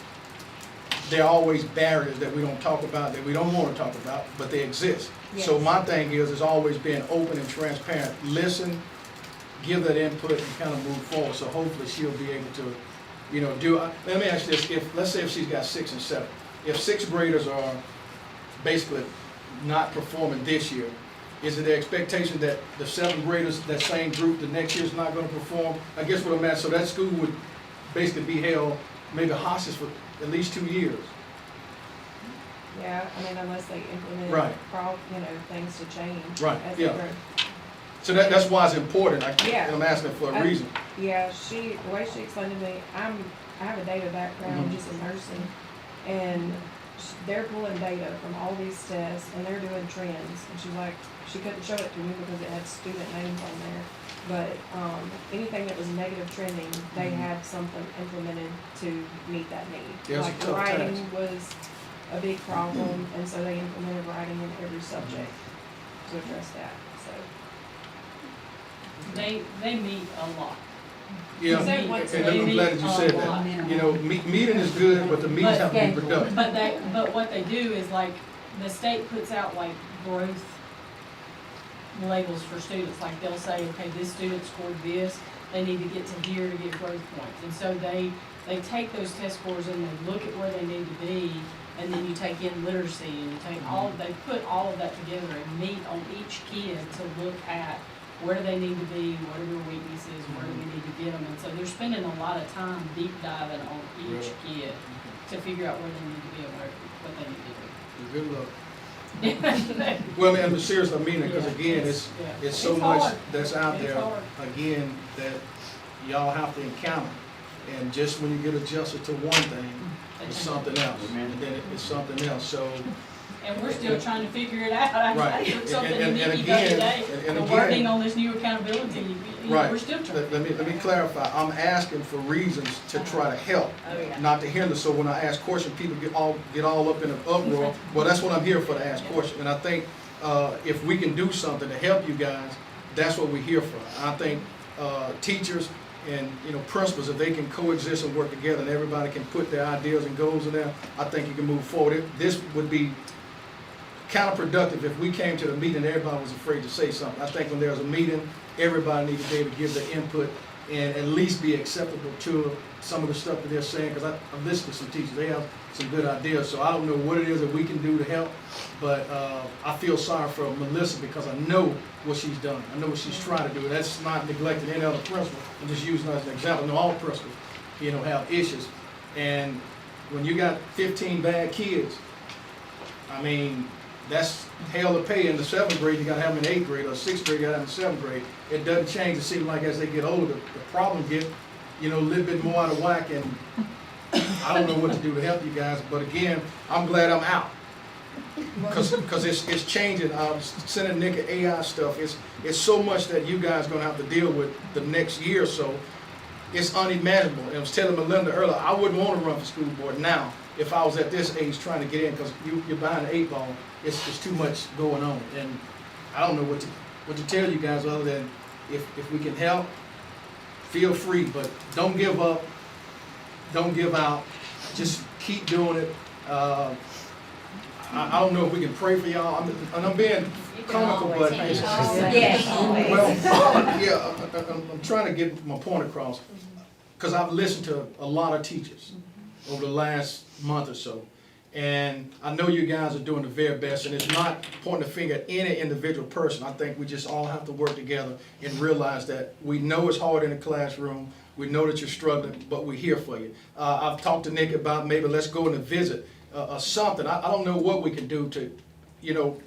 there are always barriers that we don't talk about, that we don't want to talk about, but they exist. So Yes. my thing is always being open and transparent. Listen, give that input, and kind of move forward. So hopefully she'll be able to, let me ask you this, let's say if she's got 6 and 7, if 6th graders are basically not performing this year, is it the expectation that the 7th graders, that same group, the next year's not gonna perform? I guess what I'm at, so that school would basically be held maybe hostage for at least 2 years. Yeah, I mean, unless they implement, Right. things to change. Right, as they yeah. grow. So that's why it's important, Yeah. I'm asking for a reason. Yeah, the way she explained to me, I have a data background, Mhm. just in nursing, and they're pulling data from all these tests, and they're doing trends, and she's like, she couldn't show it to me because it had student names on there, but, anything that was negative trending, they Mhm. had something implemented to meet that need. Yeah, it's a Like tough writing task. was a big problem, and so they implemented writing in every subject to address that, so. They meet a lot. Yeah, Say and what's I'm maybe glad that you said a lot. that. You know, meeting is good, but the meetings have to be productive. But what they do is like, the state puts out like growth labels for students, like they'll say, okay, this student scored this, they need to get to here to get growth points. And so they take those test scores and they look at where they need to be, and then you take in literacy, and you take they put all of that together and meet on each kid to look at where do they need to be, what are their weaknesses, where do we need to get them. And so they're spending a lot of time deep diving on each kid to figure out where they need to be and what they need to do. Good luck. Well, man, but seriously, I mean it, because again, it's so much hard. that's out It's there, hard. again, that y'all have to encounter. And just when you get adjusted to one thing, it's something else, and then it's something else, so. And we're still trying to figure it out. I Right. took something And to Nikki again- the other day, and we're again- working on this new accountability, Right. we're still trying. Let me clarify, I'm asking for reasons to try to help, Oh, yeah. not to hinder, so when I ask questions, people get all up in an uproar. Well, that's what I'm here for, to ask questions, and I think, if we can do something to help you guys, that's what we're here for. I think, teachers and, principals, if they can coexist and work together and everybody can put their ideas and goals in there, I think you can move forward. This would be counterproductive if we came to the meeting and everybody was afraid to say something. I think when there's a meeting, everybody needs to be able to give their input and at least be acceptable to some of the stuff that they're saying, because I've listened to some teachers, they have some good ideas, so I don't know what it is that we can do to help, but I feel sorry for Melissa because I know what she's done. I know what she's trying to do. That's not neglecting any other principal. I'm just using her as an example. I know all principals, have issues. And when you got 15 bad kids, I mean, that's hell to pay. In the 7th grade, you gotta have them in 8th grade, or 6th grade, you gotta have them in 7th grade. It doesn't change. It seems like as they get older, the problem get, a little bit more out of whack, and I don't know what to do to help you guys, but again, I'm glad I'm out. Because it's changing. Sending Nick and AI stuff, it's so much that you guys gonna have to deal with the next year or so. It's unimaginable. And I was telling Melinda earlier, I wouldn't want to run for school board now if I was at this age trying to get in, because you're behind the 8 ball. It's too much going on, and I don't know what to tell you guys other than if we can help, feel free, but don't give up, don't give out, just keep doing it. I don't know if we can pray for y'all, and I'm being comical, but it's, I'm trying to get my point across, because I've listened to a lot of teachers over the last month or so, and I know you guys are doing the very best, and it's not pointing the finger at any individual person. I think we just all have to work together and realize that we know it's hard in the classroom, we know that you're struggling, but we're here for you. I've talked to Nick about maybe let's go and visit something. I don't know what we can do to,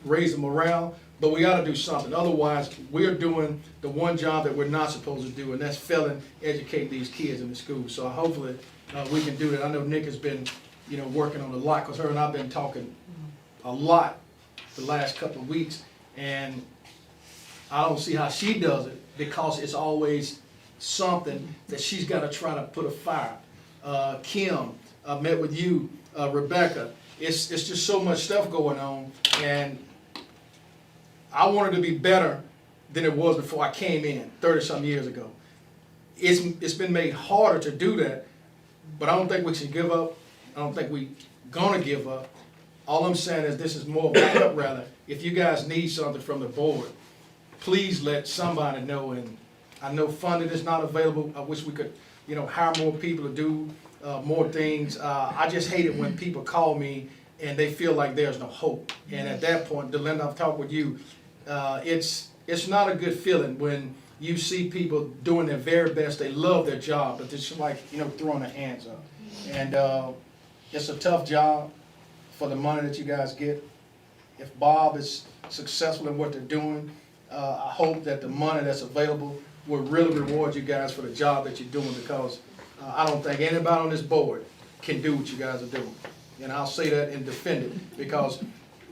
raise the morale, but we gotta do something. Otherwise, we're doing the one job that we're not supposed to do, and that's fail and educate these kids in the school. So hopefully, we can do that. I know Nick has been, working on a lot, because her and I've been talking a lot the last couple of weeks, and I don't see how she does it, because it's always something that she's gotta try to put a fire. Kim, I met with you, Rebecca. It's just so much stuff going on, and I wanted to be better than it was before I came in 30-some years ago. It's been made harder to do that, but I don't think we should give up. I don't think we're gonna give up. All I'm saying is this is more of a help rather. If you guys need something from the board, please let somebody know. And I know funding is not available. I wish we could, hire more people to do more things. I just hate it when people call me and they feel like there's no hope. And at that point, Delinda, I've talked with you, it's not a good feeling when you see people doing their very best. They love their job, but it's like, throwing their hands up. And it's a tough job for the money that you guys get. If Bob is successful in what they're doing, I hope that the money that's available will really reward you guys for the job that you're doing, because I don't think anybody on this board can do what you guys are doing. And I'll say that and defend it, because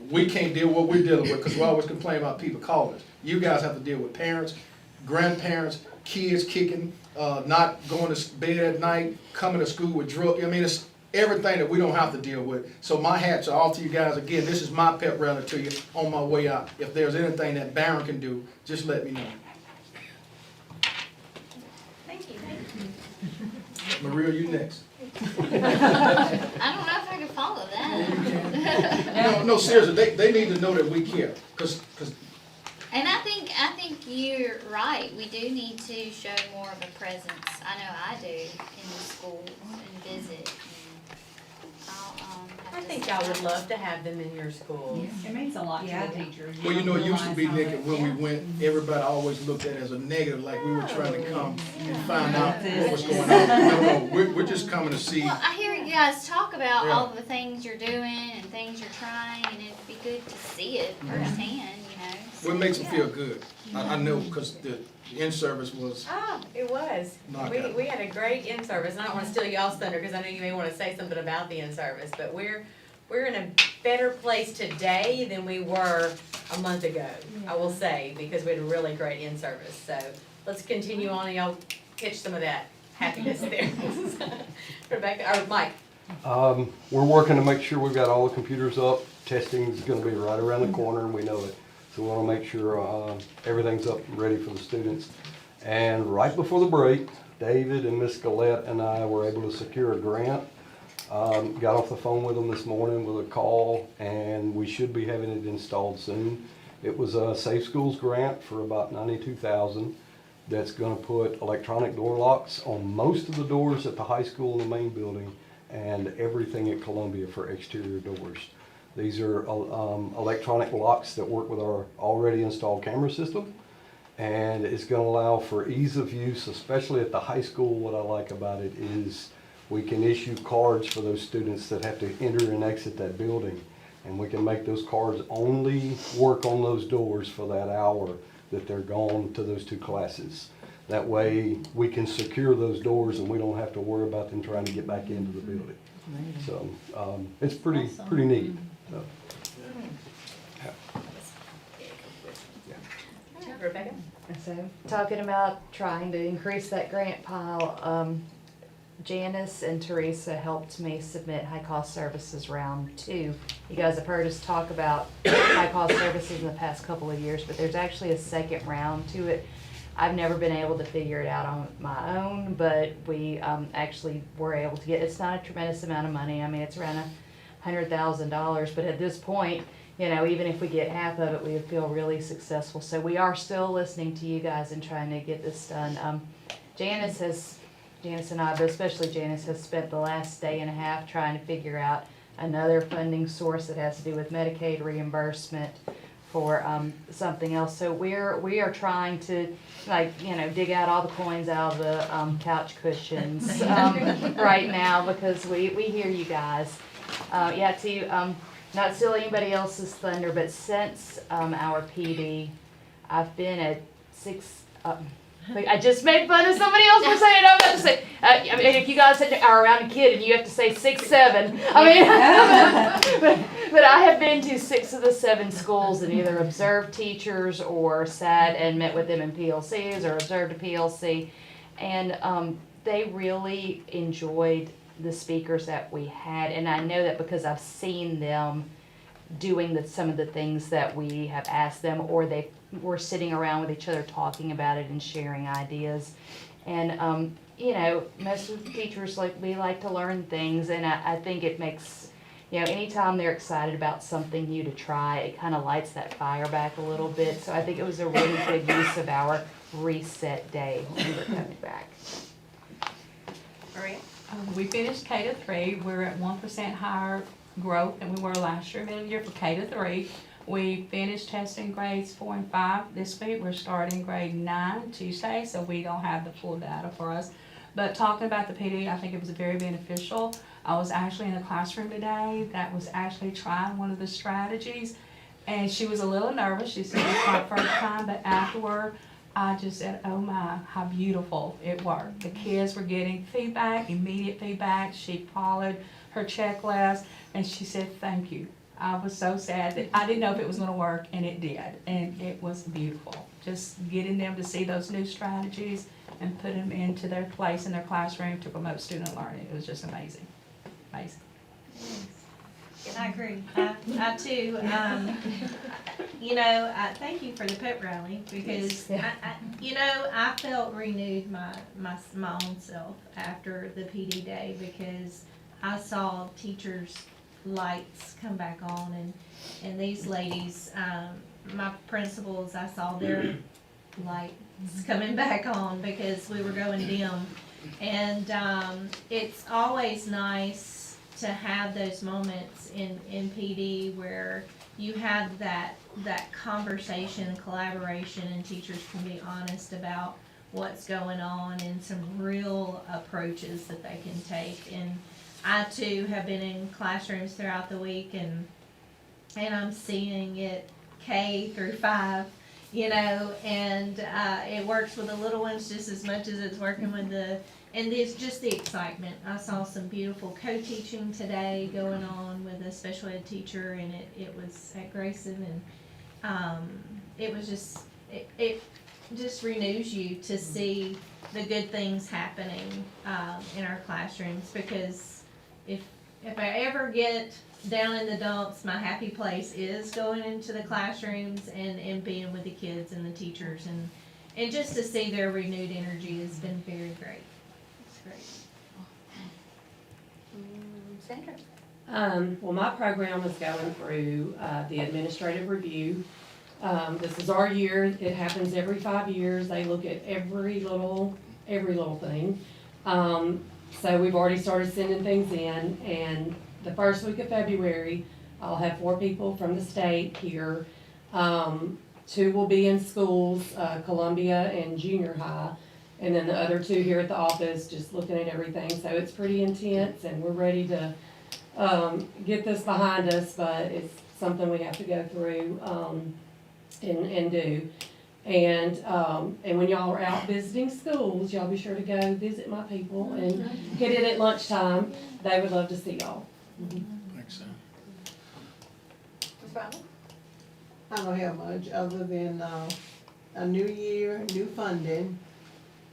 we can't deal with what we're dealing with, because we always complain about people calling us. You guys have to deal with parents, grandparents, kids kicking, not going to bed at night, coming to school with drugs. I mean, it's everything that we don't have to deal with. So my hats are off to you guys. Again, this is my pep rally to you on my way out. If there's anything that Barron can do, just let me know. Thank you. Maria, you next. I don't know if I can follow that. No, seriously, they need to know that we care, cause And I think you're right. We do need to show more of a presence. I know I do in the schools and visit. I think y'all would love to have them in your schools. It means a lot to Yeah. the teachers. well, you know, it used to be, realize Nick, how when we went, everybody always looked at it as a negative, like we were trying to come and find out what was going on. No, we're just coming to see. Well, I hear you guys talk about Yeah. all the things you're doing and things you're trying, and it'd be good to see it firsthand, you know. What makes them feel good. I know, cause the in-service was, Ah, it was. Knockout. We had a great in-service, and I don't wanna steal y'all's thunder, cause I know you may wanna say something about the in-service, but we're in a better place today than we were a month ago, I will say, because we had a really great in-service, so let's continue on and y'all pitch some of that happiness there. Rebecca, or Mike? We're working to make sure we've got all the computers up. Testing's gonna be right around the corner, and we know it. So we wanna make sure, everything's up and ready for the students. And right before the break, David and Miss Gillette and I were able to secure a grant. Got off the phone with them this morning with a call, and we should be having it installed soon. It was a Safe Schools grant for about $92,000. That's gonna put electronic door locks on most of the doors at the high school and the main building, and everything at Columbia for exterior doors. These are electronic locks that work with our already installed camera system, and it's gonna allow for ease of use, especially at the high school. What I like about it is we can issue cards for those students that have to enter and exit that building, and we can make those cards only work on those doors for that hour that they're gone to those two classes. That way we can secure those doors and we don't have to worry about them trying to get back into the building. So it's pretty neat. So, Rebecca? So, talking about trying to increase that grant pile, Janice and Teresa helped me submit high-cost services round 2. You guys have heard us talk about high-cost services in the past couple of years, but there's actually a second round to it. I've never been able to figure it out on my own, but we actually were able to get, it's not a tremendous amount of money. I mean, it's around $100,000, but at this point, you know, even if we get half of it, we would feel really successful. So we are still listening to you guys and trying to get this done. Janice and I, but especially Janice, has spent the last day and a half trying to figure out another funding source that has to do with Medicaid reimbursement for something else. So we are trying to, like, you know, dig out all the coins out of the couch cushions right now, because we hear you guys. Not steal anybody else's thunder, but since our PD, I've been at 6. I just made fun of somebody else for saying it. I'm about to say, I mean, if you guys are around a kid and you have to say 6, 7, I mean, but I have been to 6 of the 7 schools and either observed teachers or sat and met with them in PLCs or observed a PLC, and they really enjoyed the speakers that we had, and I know that because I've seen them doing some of the things that we have asked them, or they were sitting around with each other talking about it and sharing ideas. And you know, most of the teachers, we like to learn things, and I think it makes, you know, anytime they're excited about something new to try, it kind of lights that fire back a little bit. So I think it was a really good use of our reset day when we were coming back. Maria? We finished K to 3. We're at 1% higher growth than we were last year, middle year for K to 3. We finished testing grades 4 and 5 this week. We're starting grade 9 Tuesday, so we don't have the full data for us. But talking about the PD, I think it was very beneficial. I was actually in the classroom today that was actually trying one of the strategies, and she was a little nervous. She said it's my first time, but afterward, I just said, oh my, how beautiful it worked. The kids were getting feedback, immediate feedback. She followed her checklist, and she said, thank you. I was so sad that I didn't know if it was going to work, and it did, and it was beautiful. Just getting them to see those new strategies and put them into their place in their classroom to promote student learning. It was just amazing. Amazing. I agree. I too, thank you for the pep rally because I felt renewed my own self after the PD day because I saw teachers' lights come back on and these ladies, my principals, I saw their lights coming back on because we were going dim. And it's always nice to have those moments in PD where you have that conversation and collaboration and teachers can be honest about what's going on and some real approaches that they can take. And I too have been in classrooms throughout the week and I'm seeing it K through 5, and it works with the little ones just as much as it's working with and it's just the excitement. I saw some beautiful co-teaching today going on with a special ed teacher and it was at Grayson and it was just, it just renews you to see the good things happening in our classrooms because if I ever get down in the dumps, my happy place is going into the classrooms and being with the kids and the teachers and just to see their renewed energy has been very great. It's great. Sandra? Well, my program is going through the administrative review. This is our year. It happens every 5 years. They look at every little thing. So we've already started sending things in, and the first week of February, I'll have 4 people from the state here. 2 will be in schools, Columbia and junior high, and then the other 2 here at the office, just looking at everything. So it's pretty intense, and we're ready to get this behind us, but it's something we have to go through and do. And when y'all are out visiting schools, y'all be sure to go visit my people and hit it at lunchtime. They would love to see y'all. Thanks, Sam. I don't have much other than a new year, new funding.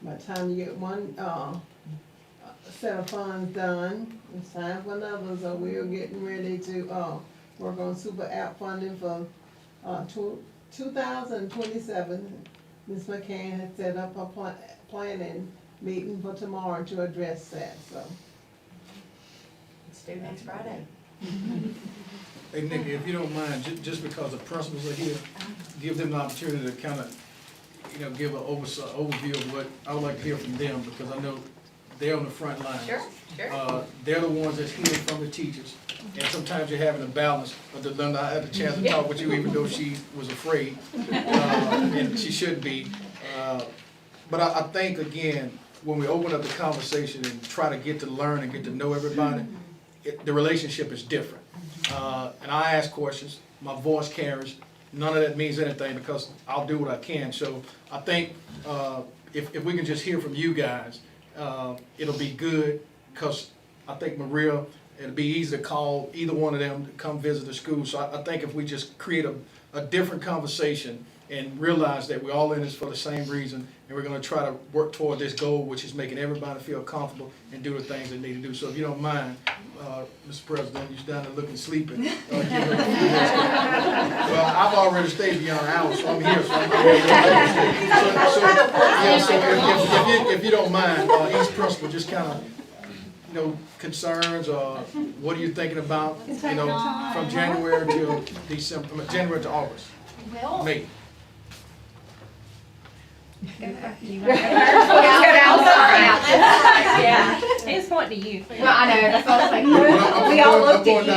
By the time you get one set of funds done, it's time for another. So we're getting ready to work on super app funding for 2027. Ms. McCann has set up a planning meeting for tomorrow to address that. So Let's do next Friday. Hey, Nikki, if you don't mind, just because the principals are here, give them the opportunity to kind of, give an overview of what I would like to hear from them, because I know they're on the front line. Sure. They're the ones that's hearing from the teachers, and sometimes you're having a balance. But Linda, I had a chance to talk with you, even though she was afraid, and she should be. But I think, again, when we open up the conversation and try to get to learn and get to know everybody, the relationship is different. And I ask questions, my voice carries, none of that means anything because I'll do what I can. So I think if we can just hear from you guys, it'll be good, because I think Maria, it'll be easy to call either one of them to come visit the school. So I think if we just create a different conversation and realize that we're all in this for the same reason, and we're going to try to work toward this goal, which is making everybody feel comfortable and do the things they need to do. So if you don't mind, Mr. President, you're down there looking sleepy. Well, I've already stayed beyond an hour, so I'm here. So if you don't mind, each principal just kind of, concerns, or what are you thinking about, from January to December, January to August, May. Yeah, it's pointing to you. Well, I know, that's what I was like. We all looked at you.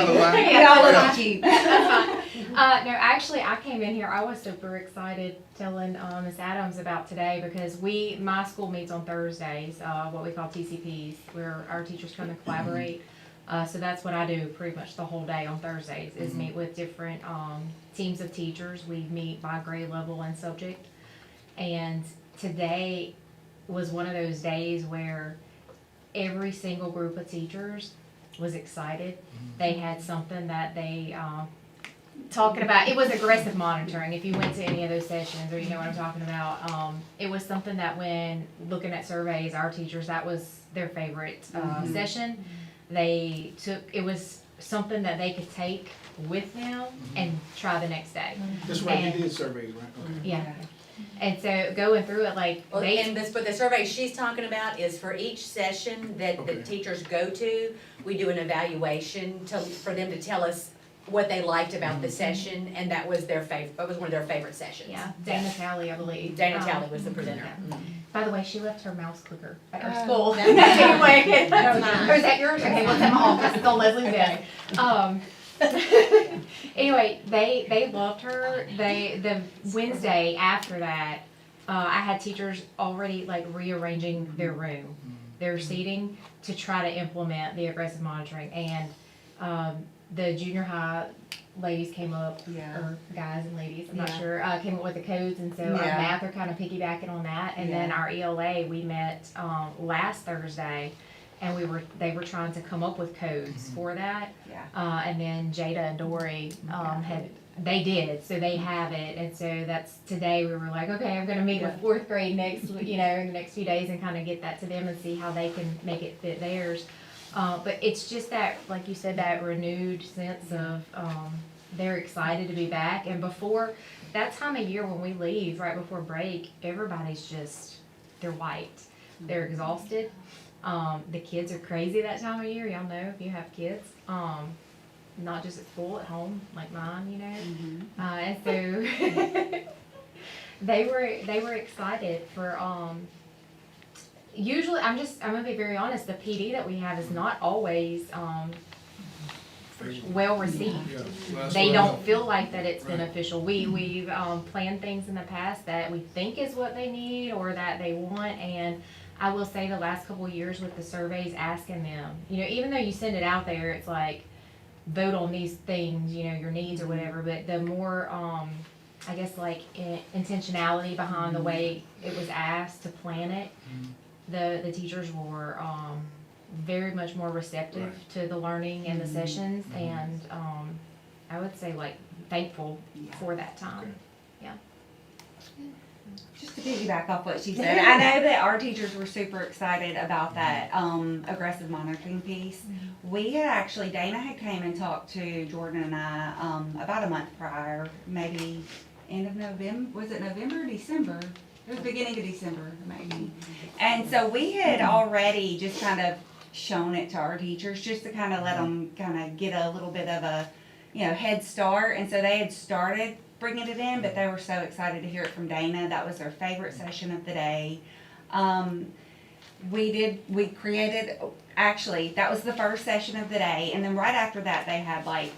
We all looked at you. That's fine. No, actually, I came in here, I was super excited telling Ms. Adams about today because my school meets on Thursdays, what we call TCPs, where our teachers come and collaborate. So that's what I do pretty much the whole day on Thursdays, is meet with different teams of teachers. We meet by grade level and subject. And today was one of those days where every single group of teachers was excited. They had something that they talking about. It was aggressive monitoring. If you went to any of those sessions, or you know what I'm talking about, it was something that when looking at surveys, our teachers, that was their favorite session. They took, it was something that they could take with them and try the next day. That's right, And- you did surveys, right? Okay. Yeah. And so going through it, like, Well, they, and this, but the survey she's talking about is for each session that the Okay. teachers go to, we do an evaluation for them to tell us what they liked about the session, and that was that was one of their favorite sessions. yeah, Dana Talley, I believe. Dana Talley was the yeah. presenter. By the way, she left her mouse clicker at our Oh, school. that's Anyway, That's mine. or is that yours? Okay, what's in my office? It's on Leslie's desk. Anyway, they loved her. The Wednesday after that, I had teachers already like rearranging their room, their seating to try to implement the aggressive monitoring. And the junior high ladies came up, or guys and ladies, I'm not sure, came up with the codes, and so our math are kind of piggybacking on that. And then our ELA, we met last Thursday, and they were trying to come up with codes for that. And then Jada and Dory they did, so they have it, and so that's today. We were like, okay, I'm going to meet with fourth grade next, in the next few days, and kind of get that to them and see how they can make it fit theirs. But it's just that, like you said, that renewed sense of they're excited to be back. And before that time of year when we leave, right before break, everybody's just, they're wiped. They're exhausted. The kids are crazy that time of year. Y'all know if you have kids. Not just at school, at home, like mine, and so they were excited for. Usually, I'm gonna be very honest. The PD that we have is not always well received. Yeah. Well, They that's don't what I- feel like that it's Right. beneficial. We've planned things in the past that we think is what they need or that they want, and I will say the last couple of years with the surveys asking them, even though you send it out there, it's like vote on these things, your needs or whatever, but the more I guess like intentionality behind the way it was asked to plan it, the teachers were very much more receptive to the learning and the sessions, and I would say like thankful for that time. Just to piggyback off what she said, I know that our teachers were super excited about that aggressive monitoring piece. We had actually, Dana had came and talked to Jordan and I about a month prior, maybe end of November. Was it November or December? It was beginning of December, maybe. And so we had already just kind of shown it to our teachers just to kind of let them kind of get a little bit of a, head start. And so they had started bringing it in, but they were so excited to hear it from Dana. That was their favorite session of the day. We created, actually, that was the first session of the day. And then right after that, they had like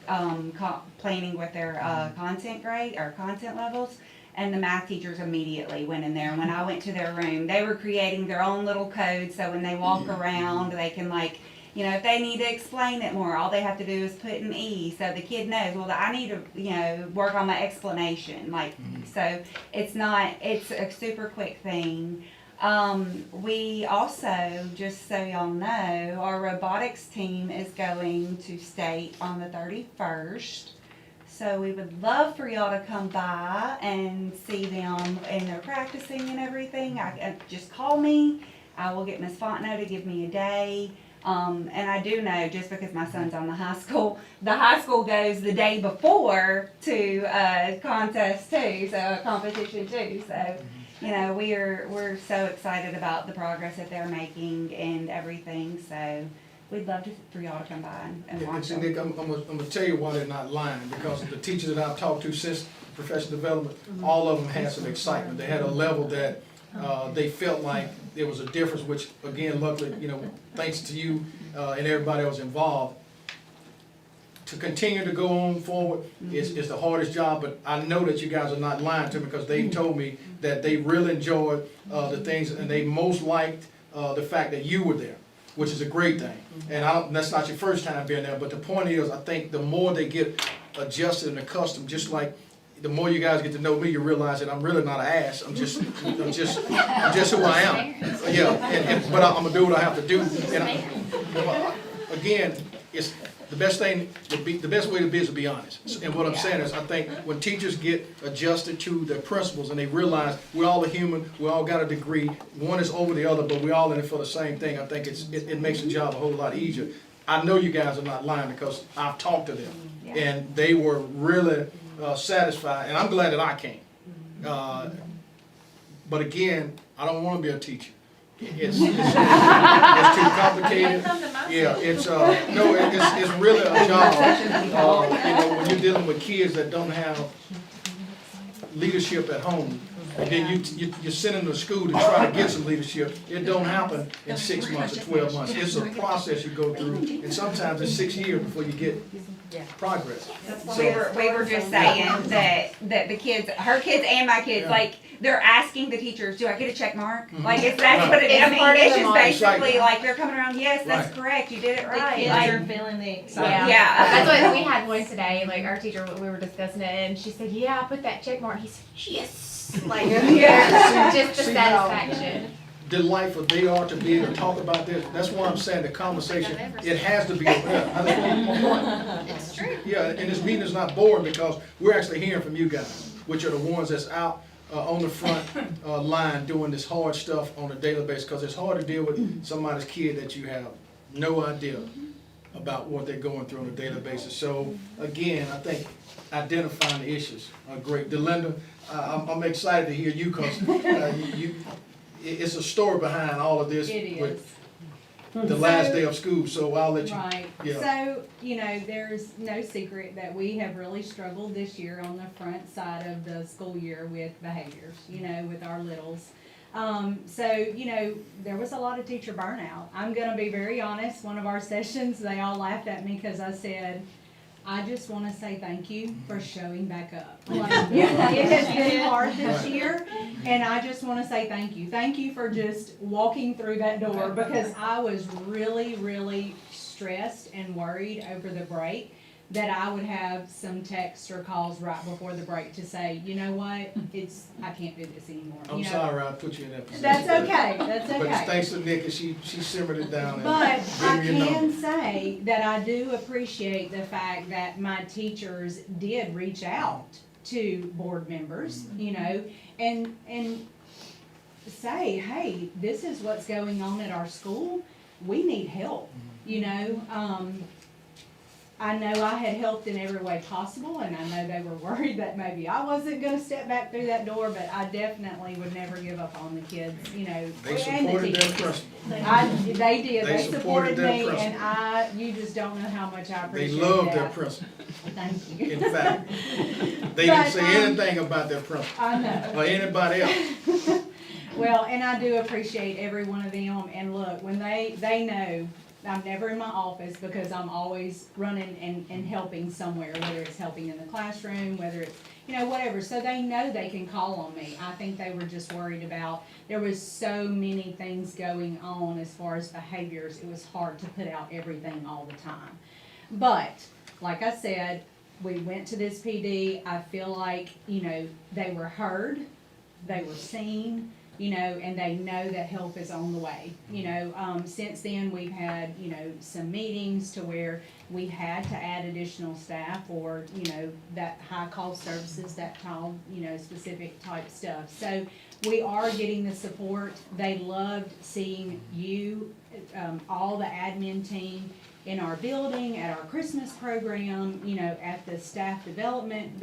planning with their content grade or content levels. And the math teachers immediately went in there. And when I went to their room, they were creating their own little code. So when they walk around, they can if they need to explain it more, all they have to do is put an E. So the kid knows, well, I need to, work on my explanation. So it's a super quick thing. We also, just so y'all know, our robotics team is going to state on the 31st. So we would love for y'all to come by and see them, and they're practicing and everything. Just call me. I will get Ms. Fontenot to give me a day. And I do know, just because my son's on the high school goes the day before to a contest too, so a competition too. So, we're so excited about the progress that they're making and everything. So we'd love for y'all to come by and watch them. Nick, I'm gonna tell you why they're not lying, because the teachers that I've talked to since professional development, all of them had some excitement. They had a level that they felt like there was a difference, which again, luckily, thanks to you and everybody else involved, to continue to go on forward is the hardest job. But I know that you guys are not lying to me, because they told me that they really enjoyed the things, and they most liked the fact that you were there, which is a great thing. And that's not your first time being there, but the point is, I think the more they get adjusted and accustomed, just like the more you guys get to know me, you realize that I'm really not an ass. I'm just who I am. Yeah, but I'm gonna do what I have to do. And again, it's the best thing the best way to be is to be honest. And what I'm saying is, I think when teachers get adjusted to their principles and they realize we're all a human, we all got a degree, one is over the other, but we're all in it for the same thing. I think it makes the job a whole lot easier. I know you guys are not lying because I've talked to them. Yeah. And they were really satisfied, and I'm glad that I came. But again, I don't want to be a teacher. It's too complicated. Yeah, it's really a job. When you're dealing with kids that don't have leadership at home, and then you send them to school to try to get some leadership. It don't happen in 6 months or 12 months. It's a process you go through, and sometimes it's 6 years before you get progress. We were just saying that the kids, her kids and my kids, like, they're asking the teachers, do I get a check mark? Like, that's what it is. I mean, it's just basically like they're coming around, yes, that's correct, you did it right. The kids Like, are feeling the excitement. Yeah. That's what we had one today, like our teacher, we were discussing it, and she said, yeah, I put that check mark. He said, yes. Like, just the satisfaction. Delightful they are to be able to talk about this. That's why I'm saying the conversation, it has to be open up. I just want one point. It's true. Yeah, and this meeting is not boring because we're actually hearing from you guys, which are the ones that's out on the front line doing this hard stuff on a daily basis, because it's hard to deal with somebody's kid that you have no idea about what they're going through on a daily basis. So again, I think identifying the issues are great. Delinda, I'm excited to hear you because it's a story behind all of this. It is. With the last day of school, so I'll let you. Right. Yeah. So, there's no secret that we have really struggled this year on the front side of the school year with behaviors, with our littles. There was a lot of teacher burnout. I'm gonna be very honest, one of our sessions, they all laughed at me because I said, I just want to say thank you for showing back up. Like, it has been hard this year, and I just want to say thank you. Thank you for just walking through that door, because I was really, really stressed and worried over the break that I would have some texts or calls right before the break to say, you know what, I can't do this anymore. I'm sorry I put you in that position. That's okay, that's okay. But it's thanks to Nikki, she simmered it down. But I gave me a can number. say that I do appreciate the fact that my teachers did reach out to board members, and say, hey, this is what's going on at our school. We need help, I know I had helped in every way possible, and I know they were worried that maybe I wasn't gonna step back through that door, but I definitely would never give up on the kids, They and the supported their teachers. principal. They did, They they supported their me, principal. and you just don't know how much I They appreciate that. loved their principal. Thank you. In fact, they didn't say anything about their principal. I know. Or anybody else. Well, and I do appreciate every one of them, and look, when they know I'm never in my office because I'm always running and helping somewhere, whether it's helping in the classroom, whether it's, whatever. So they know they can call on me. I think they were just worried about, there was so many things going on as far as behaviors. It was hard to put out everything all the time. But, like I said, we went to this PD. I feel like, they were heard, they were seen, and they know that help is on the way. Since then, we've had, some meetings to where we had to add additional staff or, that high-cost services, that called, specific type stuff. So we are getting the support. They loved seeing you, all the admin team in our building, at our Christmas program, at the staff development.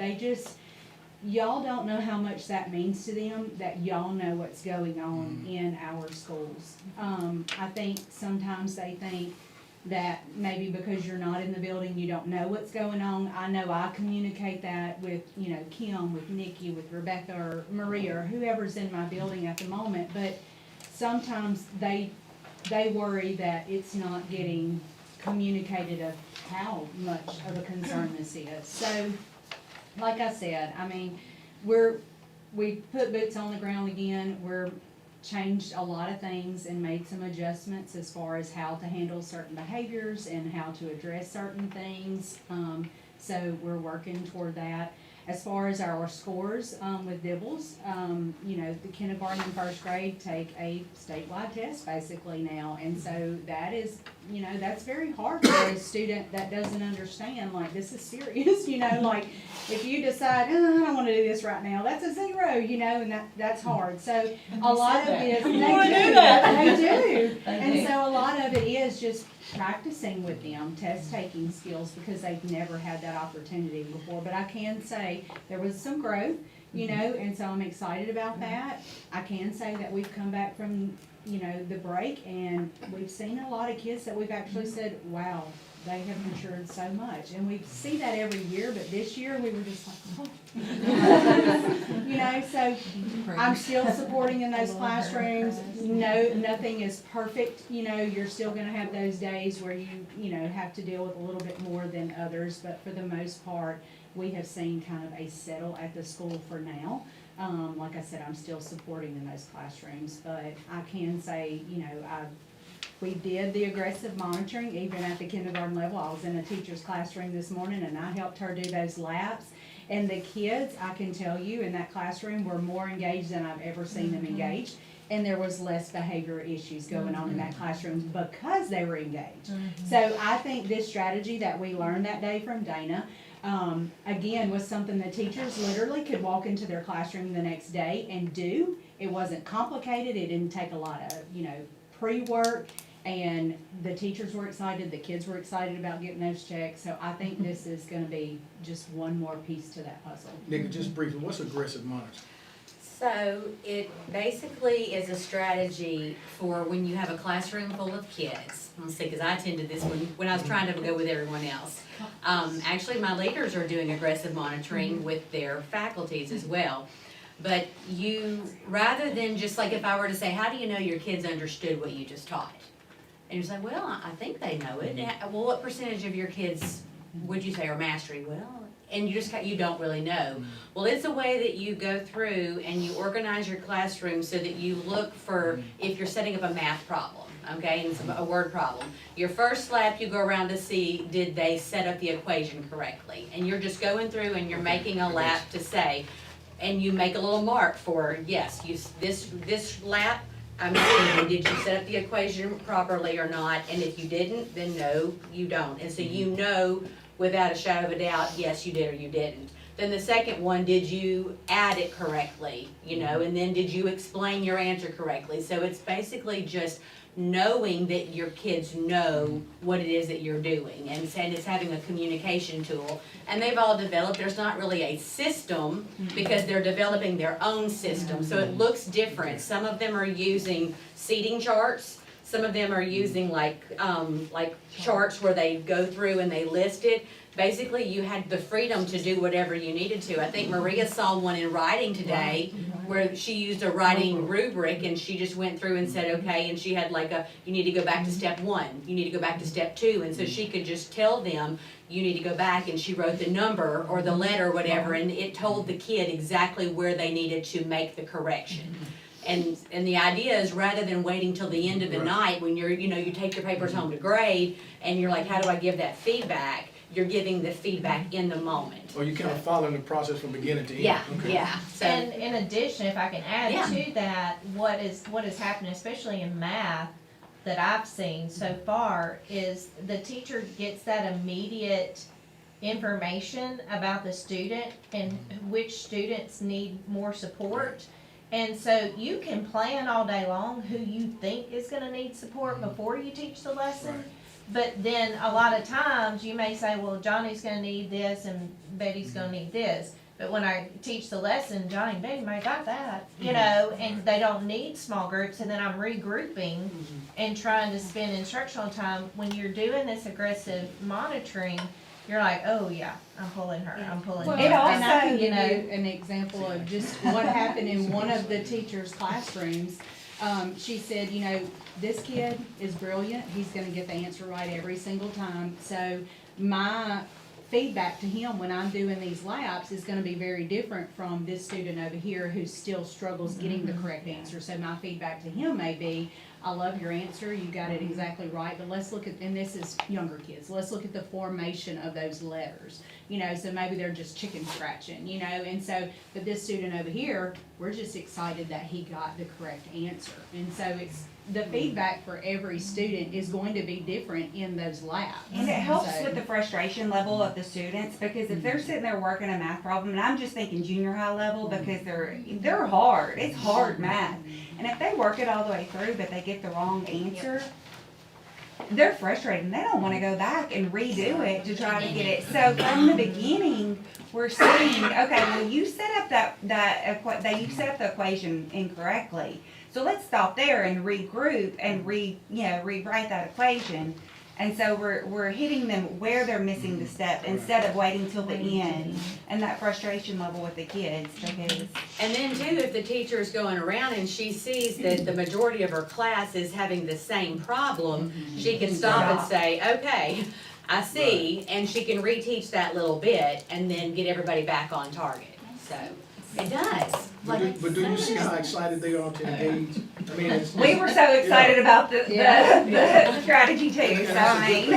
Y'all don't know how much that means to them, that y'all know what's going on in our schools. I think sometimes they think that maybe because you're not in the building, you don't know what's going on. I know I communicate that with, Kim, with Nikki, with Rebecca, or Maria, or whoever's in my building at the moment, but sometimes they worry that it's not getting communicated of how much of a concern this is. So, like I said, we put boots on the ground again. We're changed a lot of things and made some adjustments as far as how to handle certain behaviors and how to address certain things. So we're working toward that. As far as our scores with Dibbles, the kindergarten and first grade take a statewide test basically now, and so that is you know, that's very hard for a student that doesn't understand, like, this is serious, you know, like, if you decide, oh, I don't wanna do this right now, that's a 0, you know, and that's hard, so a lot of it, they do. And so a lot of it is just practicing with them, test taking skills, because they've never had that opportunity before, but I can say there was some growth, you know, and so I'm excited about that. I can say that we've come back from, you know, the break, and we've seen a lot of kids that we've actually said, wow, they have matured so much. And we see that every year, but this year we were just like, oh. You know, so I'm still supporting in those classrooms. No, nothing is perfect. You know, you're still gonna have those days where you know, have to deal with a little bit more than others, but for the most part, we have seen kind of a settle at the school for now. Like I said, I'm still supporting in those classrooms, but I can say, you know, we did the aggressive monitoring even at the kindergarten level. I was in a teacher's classroom this morning and I helped her do those laps. And the kids, I can tell you, in that classroom were more engaged than I've ever seen them engaged. And there was less behavior issues going on in that classroom because they were engaged. So I think this strategy that we learned that day from Dana, again, was something the teachers literally could walk into their classroom the next day and do. It wasn't complicated. It didn't take a lot of, you know, pre-work. And the teachers were excited, the kids were excited about getting those checks. So I think this is gonna be just one more piece to that puzzle. Nikki, just briefly, what's aggressive monitoring? So it basically is a strategy for when you have a classroom full of kids. Let's see, because I attended this when I was trying to go with everyone else. Actually, my leaders are doing aggressive monitoring with their faculties as well. But you, rather than just like if I were to say, how do you know your kids understood what you just taught? And you say, well, I think they know it. Well, what percentage of your kids would you say are mastery? Well, and you don't really know. Well, it's a way that you go through and you organize your classroom so that you look for if you're setting up a math problem, okay, and a word problem. Your first lap, you go around to see did they set up the equation correctly, and you're just going through and you're making a lap to say, and you make a little mark for yes, this lap. I'm asking you, did you set up the equation properly or not? And if you didn't, then no, you don't. And so you know without a shadow of a doubt, yes, you did or you didn't. Then the second one, did you add it correctly? You know, and then did you explain your answer correctly? So it's basically just knowing that your kids know what it is that you're doing, and it's having a communication tool. And they've all developed, there's not really a system because they're developing their own system, so it looks different. Some of them are using seating charts, some of them are using like charts where they go through and they list it. Basically, you had the freedom to do whatever you needed to. I think Maria saw one in writing today where she used a writing rubric and she just went through and said, okay, and she had like you need to go back to step 1, you need to go back to step 2, and so she could just tell them, you need to go back, and she wrote the number or the letter or whatever, and it told the kid exactly where they needed to make the correction. And the idea is rather than waiting till the end of the night when you take your papers home to grade and you're like, how do I give that feedback? You're giving the feedback in the moment. Or you kind of following the process from beginning to end. Yeah, okay. yeah. So, And in addition, if I can add to that, what is happening, especially in math, that I've seen so far, is the teacher gets that immediate information about the student and which students need more support. And so you can plan all day long who you think is gonna need support before you teach the lesson. Right. But then a lot of times you may say, well, Johnny's gonna need this and Betty's gonna need this. But when I teach the lesson, Johnny and Betty might got that, you know, and they don't need small groups, and then I'm regrouping and trying to spend instructional time. When you're doing this aggressive monitoring, you're like, oh yeah, I'm pulling her, I'm pulling her. And I can give you an example of just what happened in one of the teachers' classrooms. She said, you know, this kid is brilliant, he's gonna get the answer right every single time. So my feedback to him when I'm doing these labs is gonna be very different from this student over here who still struggles getting the correct answer. So my feedback to him may be, I love your answer, you got it exactly right, but let's look at, and this is younger kids, let's look at the formation of those letters. You know, so maybe they're just chicken scratching, you know, and so, but this student over here, we're just excited that he got the correct answer. And so it's, the feedback for every student is going to be different in those labs. And it helps So- with the frustration level of the students, because if they're sitting there working a math problem, and I'm just thinking junior high level, because they're hard, it's hard math. And if they work it all the way through, but they get the wrong answer, they're frustrated, and they don't wanna go back and redo it to try to get it. So from the beginning, we're saying, okay, well, you set up you set up the equation incorrectly. So let's stop there and regroup and rewrite that equation. And so we're hitting them where they're missing the step instead of waiting till the end, and that frustration level with the kids, because. And then too, if the teacher is going around and she sees that the majority of her class is having the same problem, she can stop and say, okay, I see, and she can reteach that little bit and then get everybody back on target. So, it does. But do you see how excited they are to engage? I mean, it's. We were so excited about the strategy too, so I mean.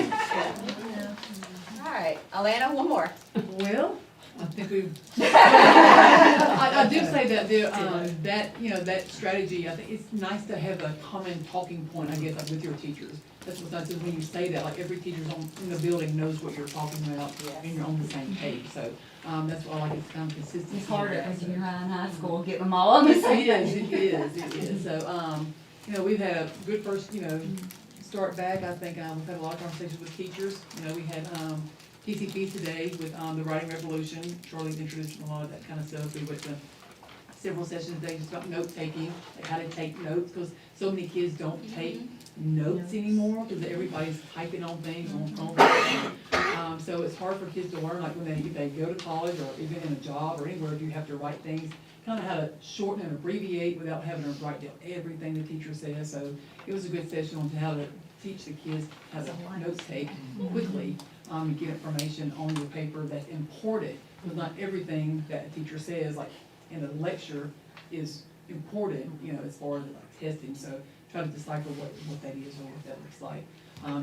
All right, Alana, one more. Well, I think we. I do say that that strategy. I think it's nice to have a common talking point. I guess like with your teachers. That's what's nice is when you say that, like every teacher's in the building knows what you're talking about, and you're on the same page. So that's why I like it's kind of consistent. It's harder in junior high and high school, getting them all on the same page. It is. So we've had a good first start back. I think we've had a lot of conversations with teachers. We had TCP today with the writing revolution. Charlie's introduced a lot of that kind of stuff. We went to several sessions today just about note taking, like how to take notes, because so many kids don't take notes anymore because everybody's typing on things on phone. So it's hard for kids to learn, like when if they go to college or even in a job or anywhere, you have to write things, kind of how to shorten and abbreviate without having to write down everything the teacher says. So it was a good session on how to teach the kids how to notes take quickly, and get information on your paper that's important, because not everything that a teacher says, like in a lecture, is important, as far as like testing. So try to decipher what that is or what that looks like.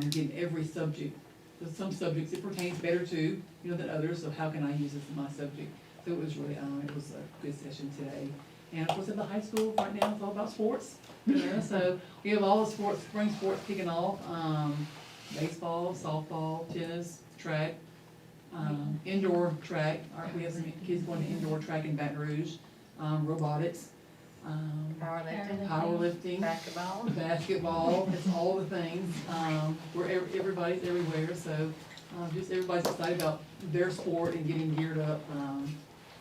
Getting every subject, because some subjects it pertains better to, than others, so how can I use this in my subject? So it was really, it was a good session today. And of course at the high school right now it's all about sports. So we have all the sports, spring sports kicking off, baseball, softball, tennis, track, indoor track. We have some kids going to indoor track in Baton Rouge, robotics, powerlifting, basketball, it's all the things, where everybody's everywhere, so, just everybody's excited about their sport and getting geared up,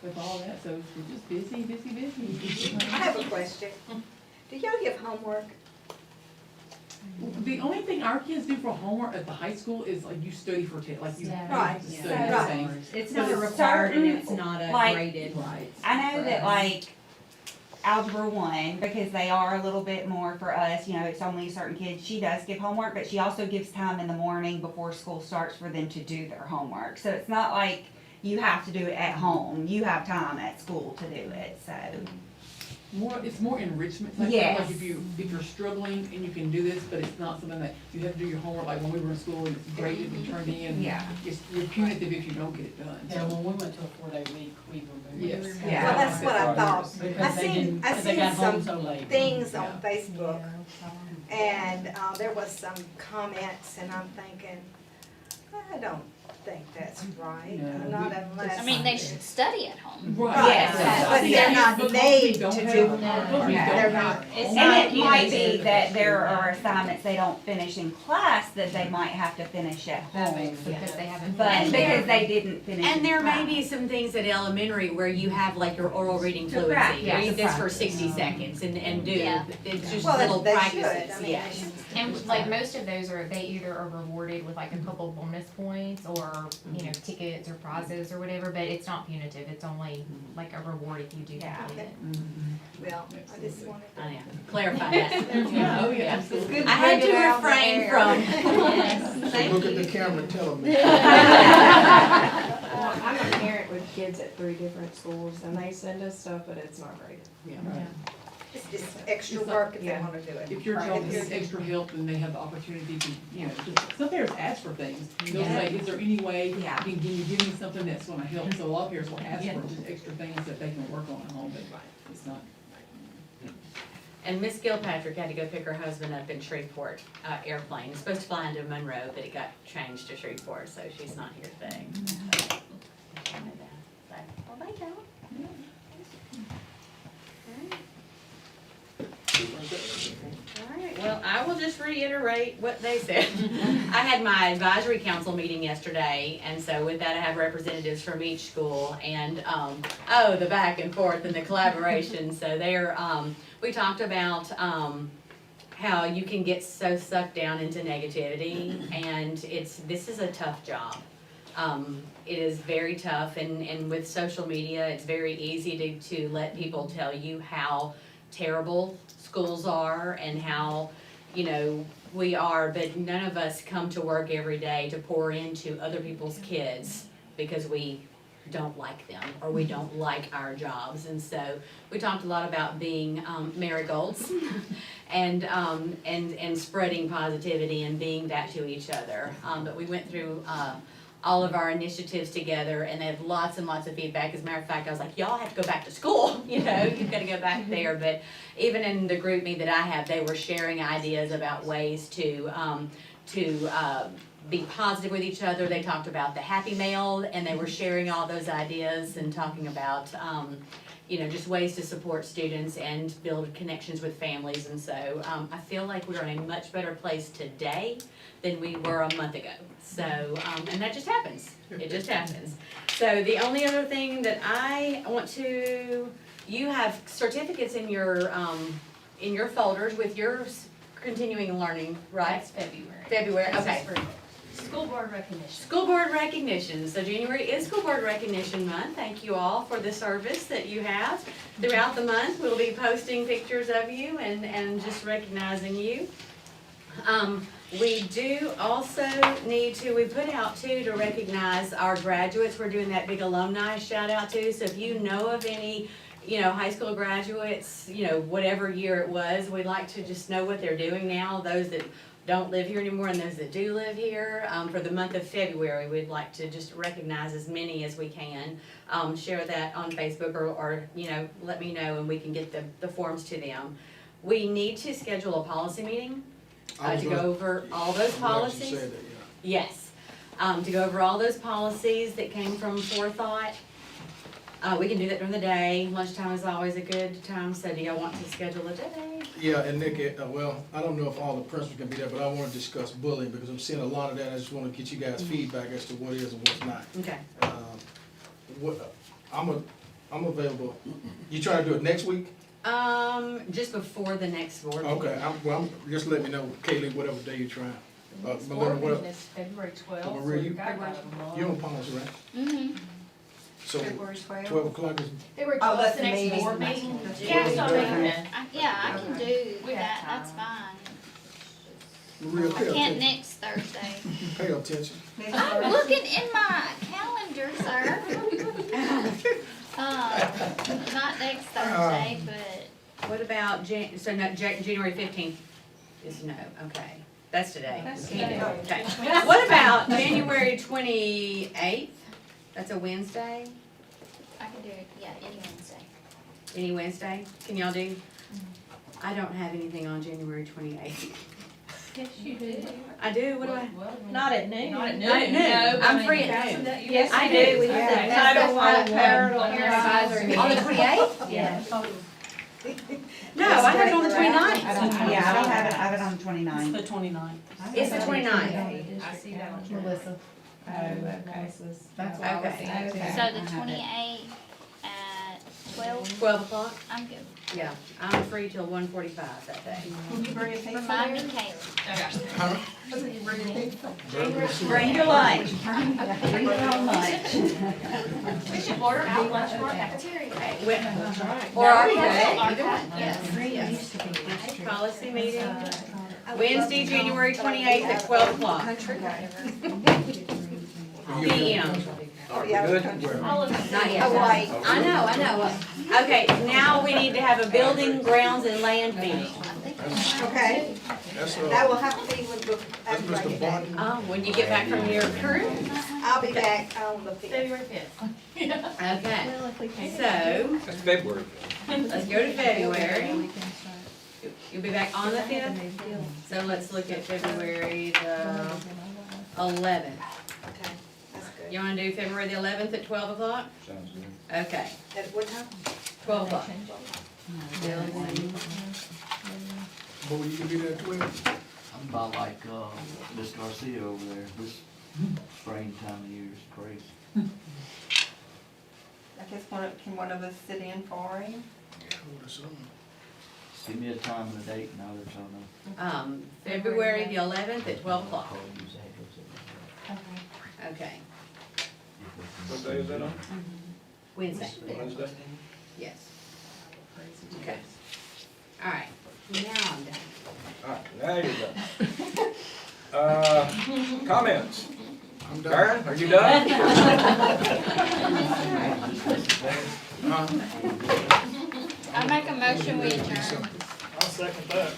with all that, so we're just busy. I have a question. Do y'all give homework? The only thing our kids do for homework at the high school is like you study for test, like you Right. study for Right. things. It's not a required and it's not a like, graded. Right. I know that like Algebra 1, because they are a little bit more for us, it's only certain kids, she does give homework, but she also gives time in the morning before school starts for them to do their homework. So it's not like you have to do it at home, you have time at school to do it, so. It's more enrichment type Yes. stuff, like if you're struggling and you can do this, but it's not something that you have to do your homework, like when we were in school and it's great to be turned in. Yeah. You're punitive if you don't get it done. Yeah, when we went to a 4-day week, we removed. Yes. Well, that's what I thought. Because they didn't, I because they seen got home some so late. things on Facebook, and there was some comments, and I'm thinking, I don't think that's right, not unless. I mean, they should study at home. Right. Yes, but they're not made to do. They're not. And it might be that there are assignments they don't finish in class that they might have to finish at home. Because they haven't. But because they didn't finish. And there in may class. be some things at elementary where you have like your oral reading To fluency. practice. Read this for Practice. 60 seconds and do, Yeah. it's just Well, little they should. practices, I mean, yes. And like most of those they either are rewarded with like a couple bonus points or, tickets or prizes or whatever, but it's not punitive. It's only like a reward if you do complete it. Well, I just wanted to. Clarify that. Oh, yeah, It's good to I had get to it out refrain there. from. Thank Look you. at the camera and tell them. Well, I'm a parent with kids at 3 different schools, and they send us stuff, but it's not graded. Yeah. It's just extra work if they wanna do it. If your Right. child needs extra help, then they have the opportunity to, some parents ask for things. They'll say, is there any way, can you give me something that's gonna help? So a lot of parents will ask for just extra things that they can work on at home, but it's not. And Miss Gilpatrick had to go pick her husband up in Shreveport, airplane. It's supposed to fly into Monroe, but it got changed to Shreveport, so she's not here today. Well, thank y'all. All right, well, I will just reiterate what they said. I had my advisory council meeting yesterday, and so with that, I have representatives from each school, and, the back and forth and the collaboration, so they're, we talked about, how you can get so sucked down into negativity, and this is a tough job. It is very tough, and with social media, it's very easy to let people tell you how terrible schools are and how, we are, but none of us come to work every day to pour into other people's kids because we don't like them or we don't like our jobs. And so we talked a lot about being marigolds and spreading positivity and being that to each other. But we went through all of our initiatives together, and they have lots and lots of feedback. As a matter of fact, I was like, y'all have to go back to school, you've got to go back there. But even in the group me that I have, they were sharing ideas about ways to be positive with each other. They talked about the Happy Mail, and they were sharing all those ideas and talking about, just ways to support students and build connections with families. And so I feel like we're in a much better place today than we were a month ago. So, and that just happens. It just happens. So the only other thing that I want to, you have certificates in your folders with your continuing learning, right? That's February. February, This is okay. for School board recognition. School board recognition. So January is School Board Recognition Month. Thank you all for the service that you have. Throughout the month, we'll be posting pictures of you and just recognizing you. We do also need to, we put out too to recognize our graduates. We're doing that big alumni shout out too. So if you know of any, high school graduates, whatever year it was, we'd like to just know what they're doing now. Those that don't live here anymore and those that do live here. For the month of February, we'd like to just recognize as many as we can. Share that on Facebook or let me know and we can get the forms to them. We need to schedule a policy meeting to go over all those policies. Yes, to go over all those policies that came from Forethought. We can do that during the day. Lunchtime is always a good time, so do y'all want to schedule a day? Yeah, and Nick, I don't know if all the principals can be there, but I wanna discuss bullying, because I'm seeing a lot of that. I just wanna get you guys feedback as to what is and what's not. Okay. I'm available. You trying to do it next week? Just before the next board meeting. Okay, just let me know, Kaylee, whatever day you're trying. Next Melinda, board meeting is February 12th. Maria, so we've got about a month. you're on policy, right? Mm-hmm. So, February 12th. 12 o'clock is, February Oh, 12th that's the the next meeting. board meeting. Yeah, Yeah, so I can do We have that, time. that's fine. Maria, I pay can't attention. next Thursday. Pay attention. I'm looking in my calendar, sir. Not next Thursday, but What about January 15th is no, okay. That's today. That's Can't do it. today. Okay. What about January 28th? That's a Wednesday? I can do it, yeah, any Wednesday. Any Wednesday? Can y'all do? I don't have anything on January 28th. Yes, you do. I do, what do I? Not at noon. Not at noon. Not at noon. No, but I'm I mean, free at that's noon. that- Yes, I we do. do. We have the Title I Marital Advisory. On the 28th? Yes. No, I have it on the 29th. Yeah, I don't have it, I have it on the 29th. It's the 29th. It's the 29th. I see that on Melissa. Oh, okay. That's why I was Okay. saying. So the 28th at 12, 12 o'clock? I'm good. Yeah, I'm free till 1:45 that day. Can you bring a pizza Remind me, there? Kayla. Can you bring a pizza? Bring your lunch. Bring your own lunch. We should order out lunch from our cafeteria. Or our Yes. yes. Policy meeting, Wednesday, January 28th at 12 o'clock. PM. Are we Yeah, good? Not yet. Oh, wait. I know. Okay, now we need to have a building, grounds, and land meeting. Okay, That's, that will have to be with the, that's after I Mr. get back. Barton. When you get back from your cruise. I'll be back on the fifth. February fifth. Okay, Well, if we can't. so, That's February. let's go to February. You'll be back on the 5th? So let's look at February the 11th. Okay, that's good. You wanna do February the 11th at 12 o'clock? Sounds good. Okay, At what time? 12 o'clock. But when you can be there at 12? I'm about like, Miss Garcia over there, this spring time of year is crazy. I guess can one of us sit in for him? Give me a time and a date and I'll let y'all know. February the 11th at 12 o'clock. Okay, What day is that on? Wednesday. Wednesday? Yes. Okay. All right, now I'm done. All right, now you're done. Comments? I'm done. Karen, are you done? I make a motion we adjourn. All in favor?